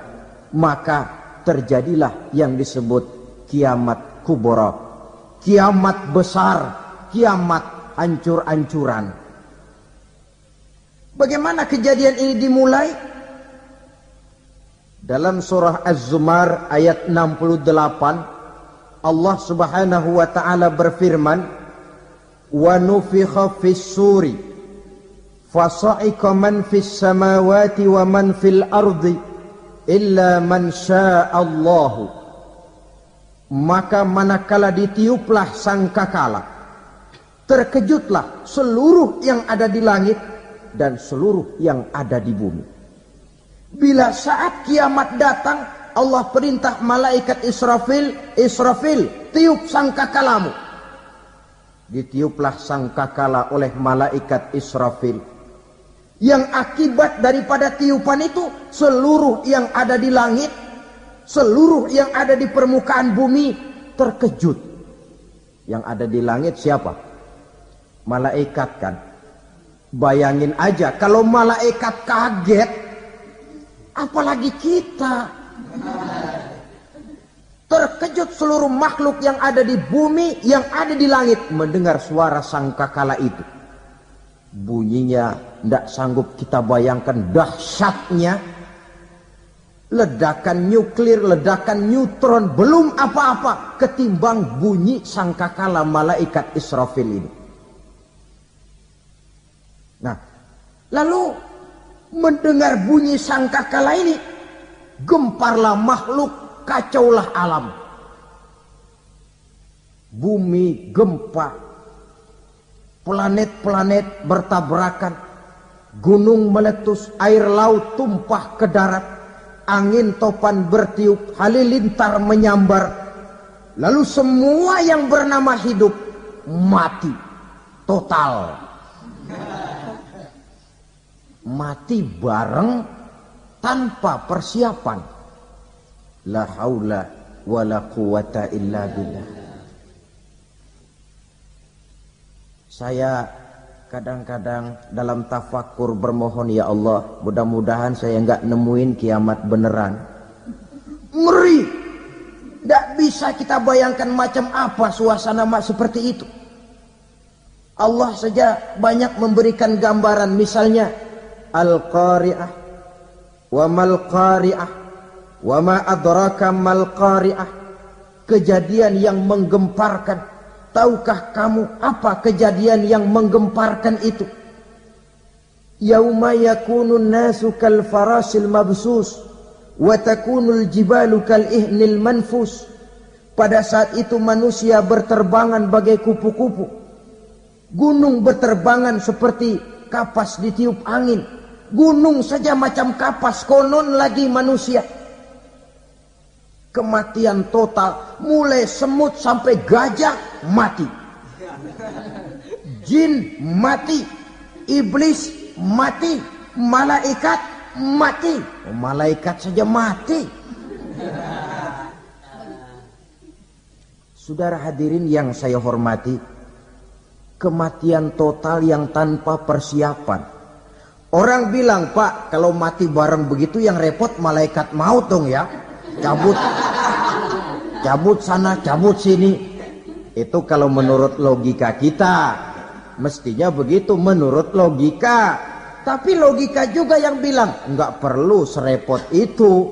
Maka terjadilah yang disebut kiamat kubra. Kiamat besar, kiamat hancur-hancuran. Bagaimana kejadian ini dimulai? Dalam surah Az-Zumar ayat 68, Allah subhanahu wa ta'ala berfirman, wa nufikha fis suri fasa'iqa man fis samawati wa man fil ardi illa man sya'allahu. Maka manakala ditiuplah sangkakala, terkejutlah seluruh yang ada di langit dan seluruh yang ada di bumi. Bila saat kiamat datang, Allah perintah malaikat Israfil, Israfil, tiup sangkakalamu. Ditiuplah sangkakala oleh malaikat Israfil. Yang akibat daripada tiupan itu, seluruh yang ada di langit, seluruh yang ada di permukaan bumi terkejut. Yang ada di langit siapa? Malaikat kan. Bayangin aja kalau malaikat kaget, apalagi kita. Terkejut seluruh makhluk yang ada di bumi, yang ada di langit mendengar suara sangkakala itu. Bunyinya tidak sanggup kita bayangkan dahsyatnya. Ledakan nuklir, ledakan neutron, belum apa-apa ketimbang bunyi sangkakala malaikat Israfil ini. Nah, lalu mendengar bunyi sangkakala ini, gemparlah makhluk, kacaulah alam. Bumi gempa, planet-planet bertabrakan, gunung meletus, air laut tumpah ke darat, angin topan bertiup, halilintar menyambar. Lalu semua yang bernama hidup mati total. Mati bareng tanpa persiapan. La haula wala quwata illa billah. Saya kadang-kadang dalam tafakur bermohon, ya Allah, mudah-mudahan saya enggak nemuin kiamat beneran. Ngeri. Tidak bisa kita bayangkan macam apa suasana seperti itu. Allah saja banyak memberikan gambaran, misalnya Al-Qari'ah, wa mal qari'ah, wa ma adraka mal qari'ah. Kejadian yang menggemparkan. Tahukah kamu apa kejadian yang menggemparkan itu? Yauma yakunun nasu kal farasil mabsus wa takunul jibalu kal ihnil manfus. Pada saat itu manusia berterbangan bagai kupu-kupu. Gunung berterbangan seperti kapas ditiup angin. Gunung saja macam kapas, konon lagi manusia. Kematian total, mulai semut sampai gajah mati, jin mati, iblis mati, malaikat mati. Malaikat saja mati. Saudara hadirin yang saya hormati, kematian total yang tanpa persiapan. Orang bilang, Pak, kalau mati bareng begitu yang repot malaikat maut dong ya. Cabut sana, cabut sini. Itu kalau menurut logika kita. Mestinya begitu menurut logika. Tapi logika juga yang bilang, enggak perlu serepot itu.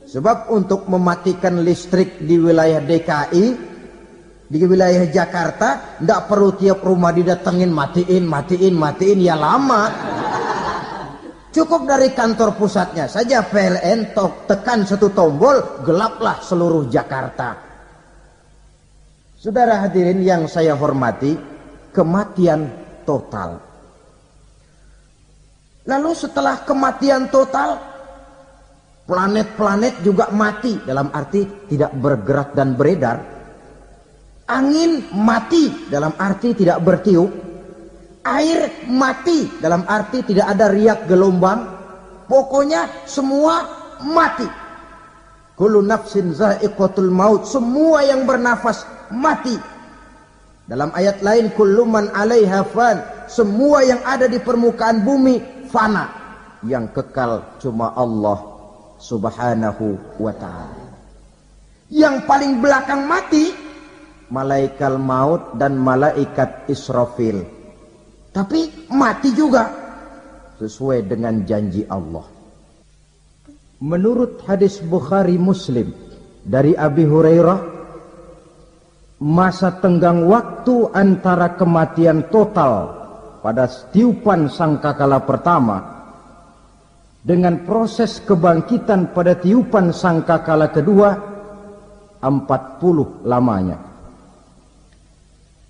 Sebab untuk mematikan listrik di wilayah DKI, di wilayah Jakarta, enggak perlu tiap rumah didatengin, matiin, ya lama. Cukup dari kantor pusatnya saja PLN, tekan satu tombol, gelaplah seluruh Jakarta. Saudara hadirin yang saya hormati, kematian total. Lalu setelah kematian total, planet-planet juga mati, dalam arti tidak bergerak dan beredar. Angin mati, dalam arti tidak bertiup. Air mati, dalam arti tidak ada riak gelombang. Pokoknya semua mati. Kullu nafsin za'iqatul maut. Semua yang bernafas mati. Dalam ayat lain, kullu man 'alaiha fan. Semua yang ada di permukaan bumi fana. Yang kekal cuma Allah Subhanahu wa ta'ala. Yang paling belakang mati, malaikat maut dan malaikat Israfil. Tapi mati juga sesuai dengan janji Allah. Menurut hadis Bukhari Muslim dari Abi Hurairah, masa tenggang waktu antara kematian total pada tiupan sangkakala pertama dengan proses kebangkitan pada tiupan sangkakala kedua 40 lamanya.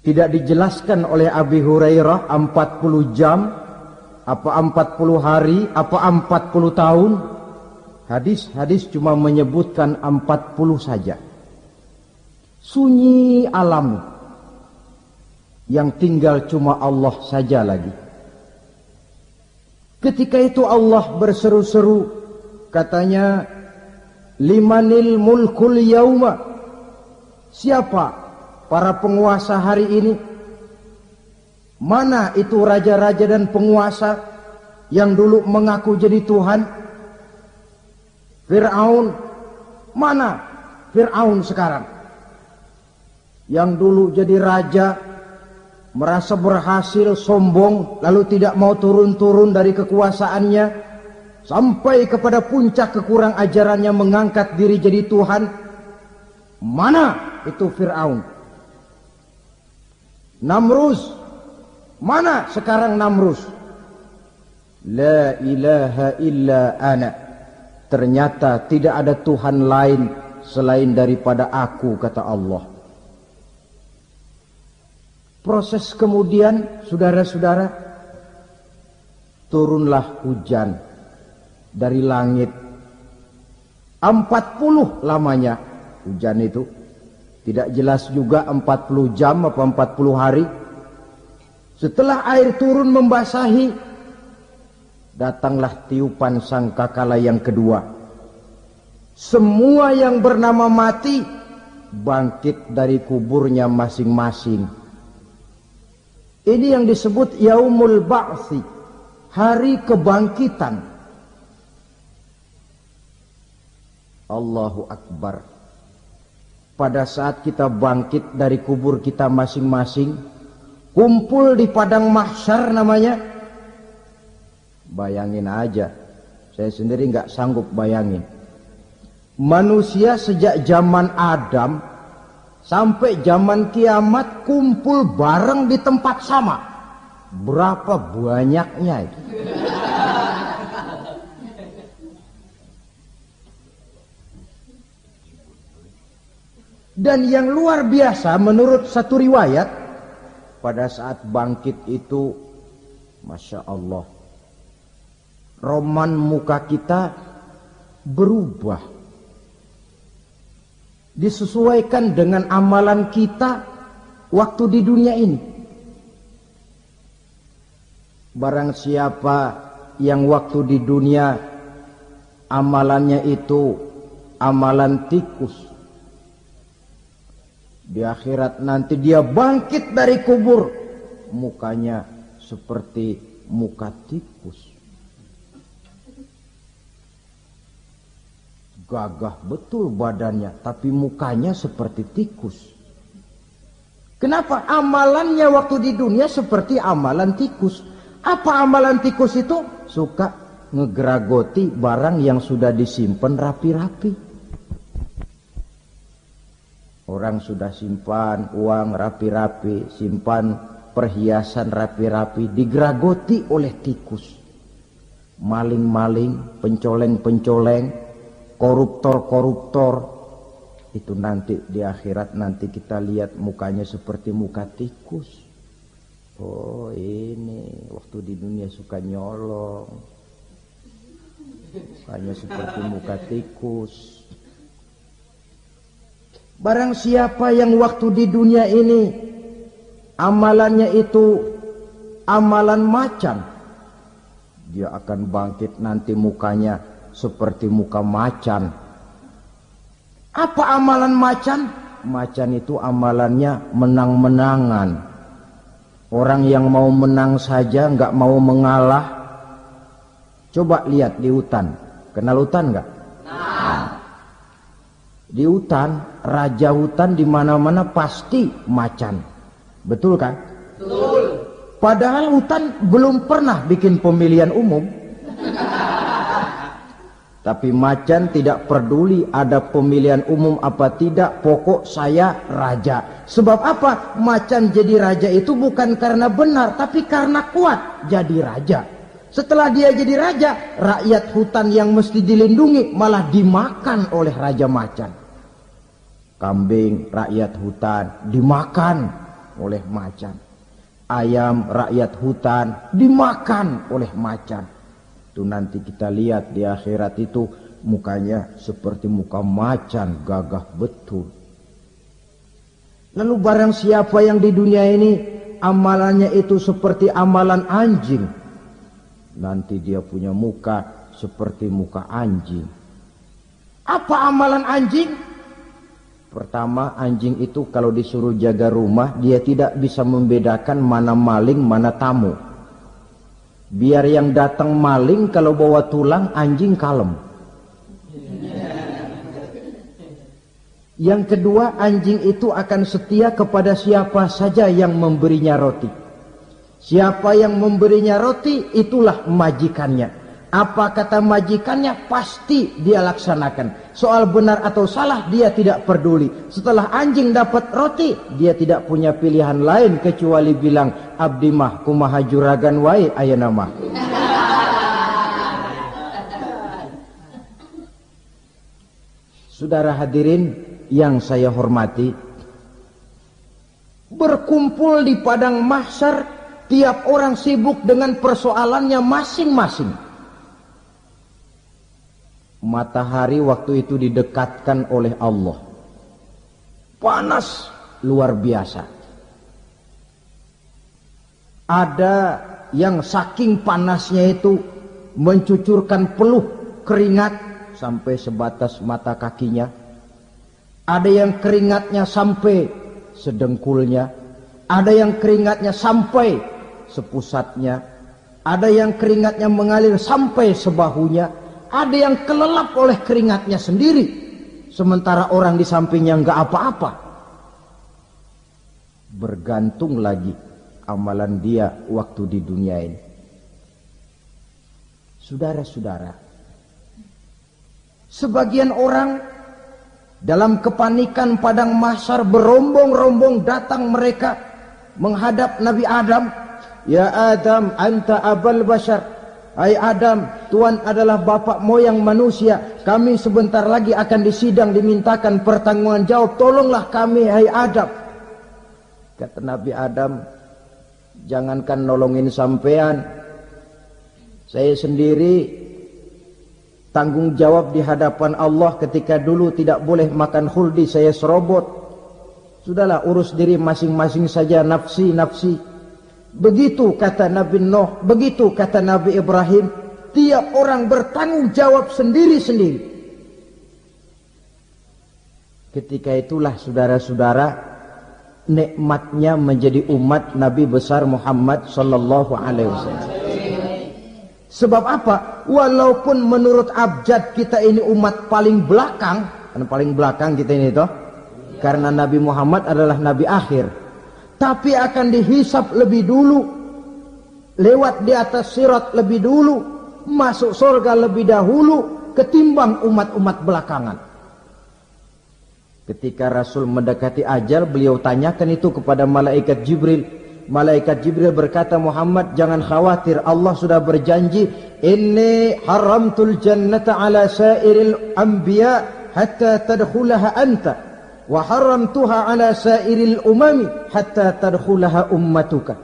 Tidak dijelaskan oleh Abi Hurairah 40 jam, apa 40 hari, apa 40 tahun. Hadis-hadis cuma menyebutkan 40 saja. Sunyi alam, yang tinggal cuma Allah saja lagi. Ketika itu Allah berseru-seru, katanya, limanil mulkul yauma. Siapa para penguasa hari ini? Mana itu raja-raja dan penguasa yang dulu mengaku jadi Tuhan? Fir'aun. Mana Fir'aun sekarang? Yang dulu jadi raja, merasa berhasil, sombong, lalu tidak mau turun-turun dari kekuasaannya, sampai kepada puncak kekurang ajarannya mengangkat diri jadi Tuhan. Mana itu Fir'aun? Namrus. Mana sekarang Namrus? La ilaha illa ana. Ternyata tidak ada Tuhan lain selain daripada aku, kata Allah. Proses kemudian, saudara-saudara, turunlah hujan dari langit. 40 lamanya hujan itu. Tidak jelas juga 40 jam apa 40 hari. Setelah air turun membasahi, datanglah tiupan sangkakala yang kedua. Semua yang bernama mati bangkit dari kuburnya masing-masing. Ini yang disebut Yaumul Ba'thi, hari kebangkitan. Allahu Akbar. Pada saat kita bangkit dari kubur kita masing-masing, kumpul di padang mahsyar namanya. Bayangin aja, saya sendiri nggak sanggup bayangin. Manusia sejak zaman Adam sampai zaman kiamat kumpul bareng di tempat sama. Berapa banyaknya itu? Dan yang luar biasa menurut satu riwayat, pada saat bangkit itu, Masya Allah, roman muka kita berubah, disesuaikan dengan amalan kita waktu di dunia ini. Barang siapa yang waktu di dunia amalannya itu amalan tikus, di akhirat nanti dia bangkit dari kubur, mukanya seperti muka tikus. Gagah betul badannya, tapi mukanya seperti tikus. Kenapa? Amalannya waktu di dunia seperti amalan tikus. Apa amalan tikus itu? Suka ngegeragoti barang yang sudah disimpan rapi-rapi. Orang sudah simpan uang rapi-rapi, simpan perhiasan rapi-rapi, digeragoti oleh tikus. Maling-maling, pencoleng-pencoleng, koruptor-koruptor, itu nanti di akhirat nanti kita lihat mukanya seperti muka tikus. Oh, ini waktu di dunia suka nyolong, mukanya seperti muka tikus. Barang siapa yang waktu di dunia ini amalannya itu amalan macan, dia akan bangkit nanti mukanya seperti muka macan. Apa amalan macan? Macan itu amalannya menang-menangan. Orang yang mau menang saja nggak mau mengalah. Coba lihat di hutan. Kenal hutan nggak? Di hutan, raja hutan di mana-mana pasti macan. Betul kan? Betul. Padahal hutan belum pernah bikin pemilihan umum. Tapi macan tidak peduli ada pemilihan umum apa tidak, pokok saya raja. Sebab apa? Macan jadi raja itu bukan karena benar, tapi karena kuat jadi raja. Setelah dia jadi raja, rakyat hutan yang mesti dilindungi malah dimakan oleh raja macan. Kambing rakyat hutan dimakan oleh macan. Ayam rakyat hutan dimakan oleh macan. Itu nanti kita lihat di akhirat itu mukanya seperti muka macan, gagah betul. Lalu barang siapa yang di dunia ini amalannya itu seperti amalan anjing, nanti dia punya muka seperti muka anjing. Apa amalan anjing? Pertama, anjing itu kalau disuruh jaga rumah, dia tidak bisa membedakan mana maling, mana tamu. Biar yang datang maling, kalau bawa tulang, anjing kalem. Yang kedua, anjing itu akan setia kepada siapa saja yang memberinya roti. Siapa yang memberinya roti, itulah majikannya. Apa kata majikannya, pasti dia laksanakan. Soal benar atau salah, dia tidak peduli. Setelah anjing dapat roti, dia tidak punya pilihan lain kecuali bilang, abdi mah kumaha juragan wae ayeuna mah. Saudara hadirin yang saya hormati, berkumpul di padang mahsyar, tiap orang sibuk dengan persoalannya masing-masing. Matahari waktu itu didekatkan oleh Allah. Panas luar biasa. Ada yang saking panasnya itu mencucurkan peluh keringat sampai sebatas mata kakinya. Ada yang keringatnya sampai sedengkulnya. Ada yang keringatnya sampai sepusatnya. Ada yang keringatnya mengalir sampai sebahunya. Ada yang kelelap oleh keringatnya sendiri, sementara orang di sampingnya enggak apa-apa. Bergantung lagi amalan dia waktu di dunia ini. Saudara-saudara, sebagian orang dalam kepanikan padang mahsyar berombong-rombong datang mereka menghadap Nabi Adam. Ya Adam, anta abal bashar. Hai Adam, Tuhan adalah bapak moyang manusia. Kami sebentar lagi akan disidang, dimintakan pertanggungan jawab. Tolonglah kami, hai Adam. Kata Nabi Adam, jangankan nolongin sampean, saya sendiri tanggung jawab di hadapan Allah. Ketika dulu tidak boleh makan khuldi, saya serobot. Sudahlah, urus diri masing-masing saja, nafsi. Begitu kata Nabi Nuh, begitu kata Nabi Ibrahim. Tiap orang bertanggung jawab sendiri-sendiri. Ketika itulah saudara-saudara, nikmatnya menjadi umat Nabi besar Muhammad sallallahu alaihi wasallam. Sebab apa? Walaupun menurut abjad kita ini umat paling belakang, karena paling belakang kita ini toh, karena Nabi Muhammad adalah Nabi akhir. Tapi akan dihisap lebih dulu, lewat di atas sirat lebih dulu, masuk surga lebih dahulu ketimbang umat-umat belakangan. Ketika Rasul mendekati ajal, beliau tanyakan itu kepada malaikat Jibril. Malaikat Jibril berkata, Muhammad jangan khawatir, Allah sudah berjanji, inni haramtul jannata ala sairil anbiya hatta tadkhulaha anta. Wa haramtuha ala sairil umami hatta tadkhulaha ummatuka.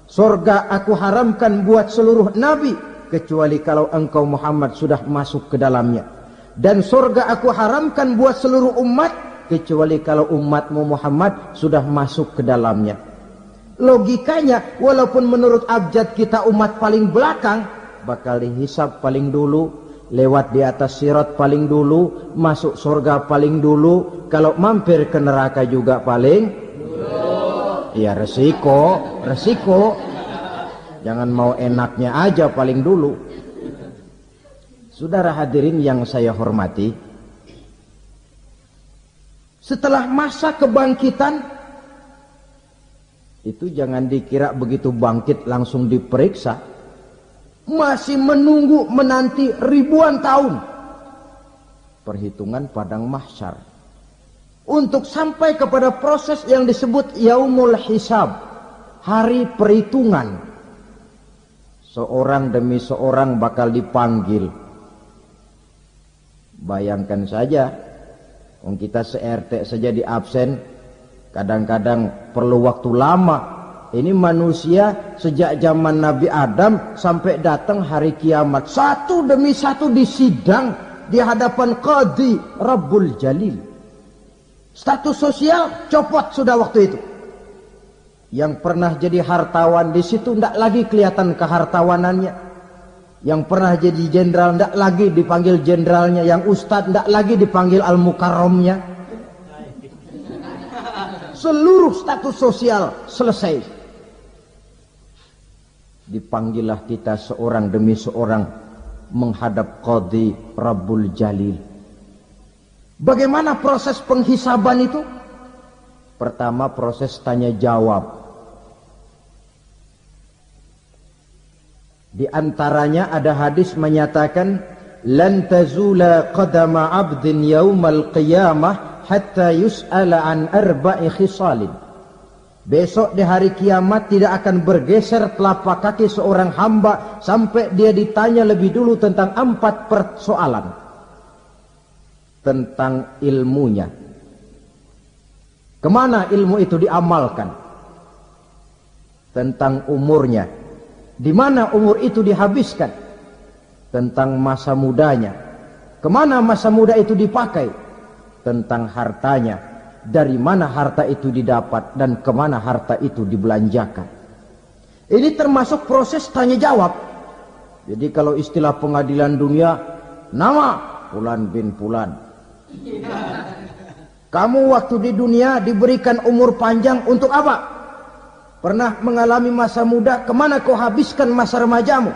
Surga aku haramkan buat seluruh nabi kecuali kalau engkau Muhammad sudah masuk ke dalamnya. Dan surga aku haramkan buat seluruh umat kecuali kalau umatmu Muhammad sudah masuk ke dalamnya. Logikanya, walaupun menurut abjad kita umat paling belakang, bakal dihisab paling dulu, lewat di atas sirat paling dulu, masuk surga paling dulu, kalau mampir ke neraka juga paling dulu. Ya resiko. Jangan mau enaknya aja paling dulu. Saudara hadirin yang saya hormati, setelah masa kebangkitan, itu jangan dikira begitu bangkit langsung diperiksa. Masih menunggu menanti ribuan tahun perhitungan padang mahsyar untuk sampai kepada proses yang disebut yaumul hisab, hari perhitungan. Seorang demi seorang bakal dipanggil. Bayangkan saja, kita se-RT saja di absen, kadang-kadang perlu waktu lama. Ini manusia sejak zaman Nabi Adam sampai datang hari kiamat, satu demi satu disidang di hadapan Qadhi Rabbul Jalil. Status sosial copot sudah waktu itu. Yang pernah jadi hartawan di situ tidak lagi kelihatan kehartawanannya. Yang pernah jadi jenderal tidak lagi dipanggil jenderalnya. Yang ustadz tidak lagi dipanggil al-mukarramnya. seluruh status sosial selesai. Dipanggillah kita seorang demi seorang menghadap Qadhi Rabbul Jalil. Bagaimana proses penghisaban itu? Pertama, proses tanya jawab. Di antaranya ada hadis menyatakan, lan tazula qadama 'abdin yaumal qiyamah hatta yus'ala an arba'i khisalin. Besok di hari kiamat tidak akan bergeser telapak kaki seorang hamba sampai dia ditanya lebih dulu tentang 4 persoalan. Tentang ilmunya. Kemana ilmu itu diamalkan? Tentang umurnya. Di mana umur itu dihabiskan? Tentang masa mudanya. Kemana masa muda itu dipakai? Tentang hartanya. Dari mana harta itu didapat dan kemana harta itu dibelanjakan. Ini termasuk proses tanya jawab. Jadi kalau istilah pengadilan dunia, nama Fulan bin Fulan. Kamu waktu di dunia diberikan umur panjang untuk apa? Pernah mengalami masa muda, kemana kau habiskan masa remajamu?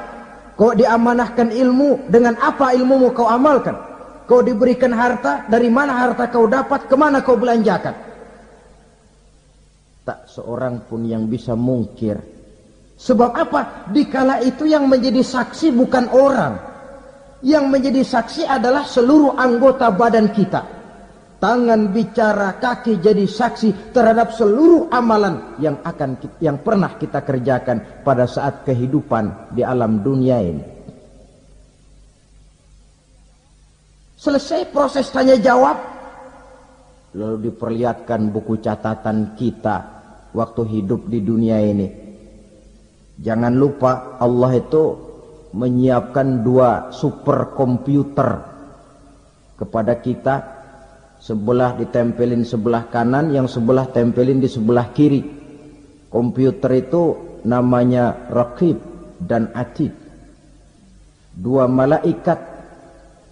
Kau diamanahkan ilmu, dengan apa ilmumu kau amalkan? Kau diberikan harta, dari mana harta kau dapat, kemana kau belanjakan? Tak seorang pun yang bisa mungkir. Sebab apa? Dikala itu yang menjadi saksi bukan orang. Yang menjadi saksi adalah seluruh anggota badan kita. Tangan bicara, kaki jadi saksi terhadap seluruh amalan yang pernah kita kerjakan pada saat kehidupan di alam dunia ini. Selesai proses tanya jawab, lalu diperlihatkan buku catatan kita waktu hidup di dunia ini. Jangan lupa Allah itu menyiapkan 2 superkomputer kepada kita. Sebelah ditempelin sebelah kanan, yang sebelah tempelin di sebelah kiri. Komputer itu namanya Raqib dan Atid. 2 malaikat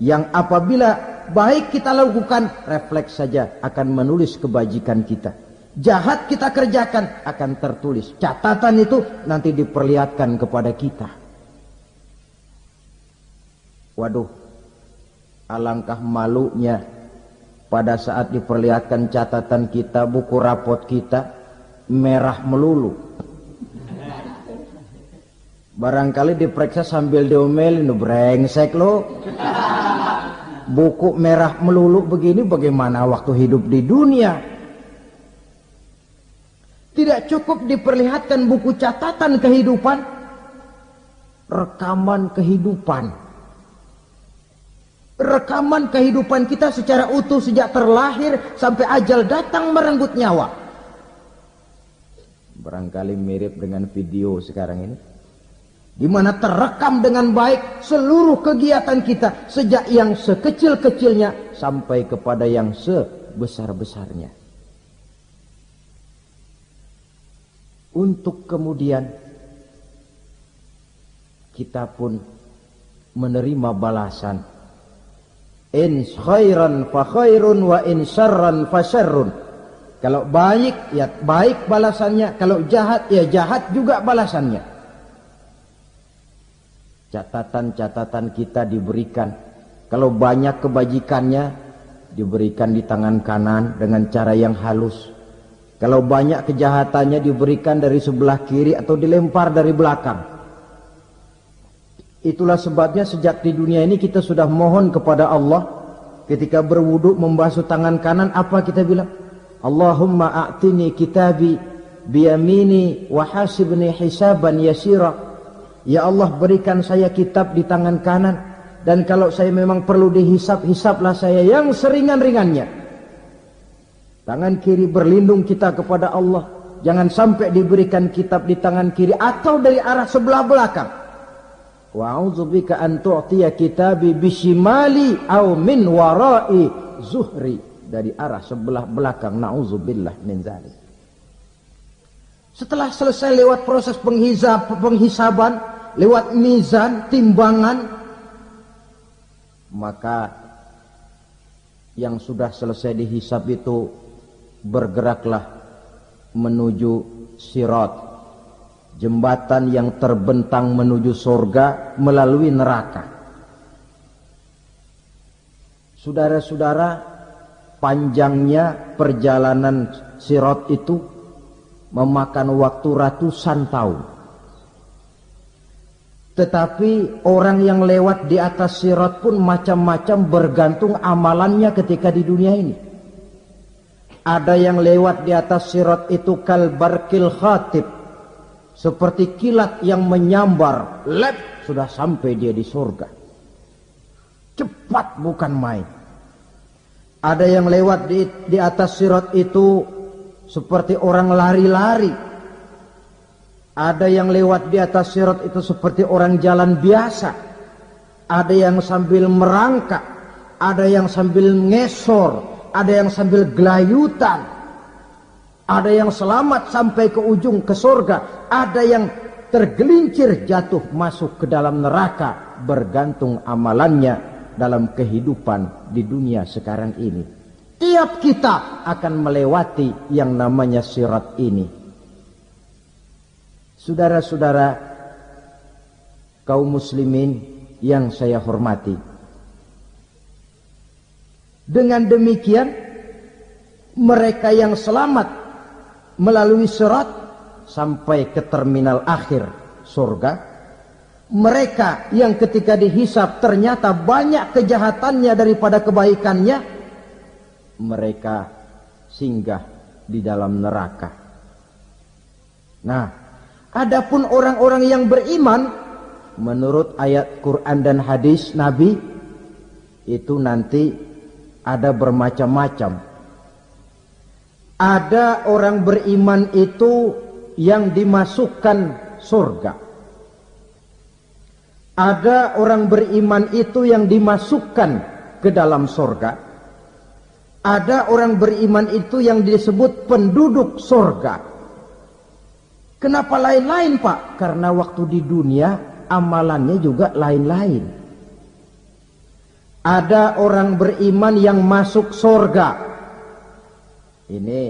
yang apabila baik kita lakukan, refleks saja akan menulis kebajikan kita. Jahat kita kerjakan akan tertulis. Catatan itu nanti diperlihatkan kepada kita. Waduh, alangkah malunya pada saat diperlihatkan catatan kita, buku rapot kita merah melulu. Barangkali diperiksa sambil diomelin, brengsek lo. Buku merah melulu begini, bagaimana waktu hidup di dunia? Tidak cukup diperlihatkan buku catatan kehidupan, rekaman kehidupan. Rekaman kehidupan kita secara utuh sejak terlahir sampai ajal datang merenggut nyawa. Barangkali mirip dengan video sekarang ini, di mana terekam dengan baik seluruh kegiatan kita sejak yang sekecil-kecilnya sampai kepada yang sebesar-besarnya. Untuk kemudian kita pun menerima balasan. In khairan fa khairun wa in syarran fa syarrun. Kalau baik ya baik balasannya, kalau jahat ya jahat juga balasannya. Catatan-catatan kita diberikan. Kalau banyak kebajikannya diberikan di tangan kanan dengan cara yang halus. Kalau banyak kejahatannya diberikan dari sebelah kiri atau dilempar dari belakang. Itulah sebabnya sejak di dunia ini kita sudah mohon kepada Allah. Ketika berwudu membasuh tangan kanan, apa kita bilang? Allahumma a'tini kitabi biyamini wa hasibni hisaban yasira. Ya Allah, berikan saya kitab di tangan kanan, dan kalau saya memang perlu dihisap, hisaplah saya yang seringan-ringannya. Tangan kiri berlindung kita kepada Allah. Jangan sampai diberikan kitab di tangan kiri atau dari arah sebelah belakang. Wa a'udzubika an tu'tiya kitabi bishimali aw min wara'i zuhri, dari arah sebelah belakang. Na'udzubillah min dzalik. Setelah selesai lewat proses penghisaban, lewat mizan, timbangan, maka yang sudah selesai dihisab itu bergeraklah menuju Sirat, jembatan yang terbentang menuju surga melalui neraka. Saudara-saudara, panjangnya perjalanan Sirat itu memakan waktu ratusan tahun. Tetapi orang yang lewat di atas Sirat pun macam-macam, bergantung amalannya ketika di dunia ini. Ada yang lewat di atas Sirat itu kal barqil khatib, seperti kilat yang menyambar, lep, sudah sampai dia di surga. Cepat bukan main. Ada yang lewat di atas Sirat itu seperti orang lari-lari. Ada yang lewat di atas Sirat itu seperti orang jalan biasa. Ada yang sambil merangkak, ada yang sambil ngesor, ada yang sambil gelayutan, ada yang selamat sampai ke ujung ke surga, ada yang tergelincir jatuh masuk ke dalam neraka, bergantung amalannya dalam kehidupan di dunia sekarang ini. Tiap kita akan melewati yang namanya Sirat ini. Saudara-saudara kaum muslimin yang saya hormati, dengan demikian mereka yang selamat melalui Sirat sampai ke terminal akhir surga, mereka yang ketika dihisab ternyata banyak kejahatannya daripada kebaikannya, mereka singgah di dalam neraka. Nah, adapun orang-orang yang beriman menurut ayat Quran dan hadis Nabi itu nanti ada bermacam-macam. Ada orang beriman itu yang dimasukkan surga. Ada orang beriman itu yang dimasukkan ke dalam surga. Ada orang beriman itu yang disebut penduduk surga. Kenapa lain-lain, Pak? Karena waktu di dunia amalannya juga lain-lain. Ada orang beriman yang masuk surga. Ini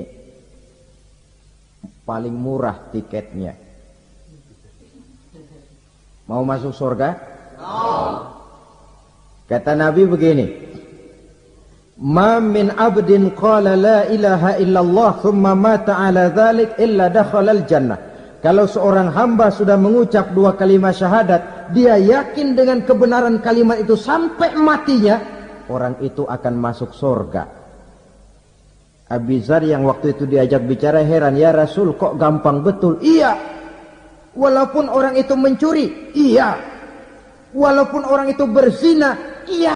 paling murah tiketnya. Mau masuk surga? Kata Nabi begini, ma min abdin qala la ilaha illallah thumma mata ala dhalik illa dakhalal jannah. Kalau seorang hamba sudah mengucap dua kalimat syahadat, dia yakin dengan kebenaran kalimat itu sampai matinya, orang itu akan masuk surga. Abi Dzar yang waktu itu diajak bicara heran, ya Rasul kok gampang betul? Iya. Walaupun orang itu mencuri, iya. Walaupun orang itu berzina, iya.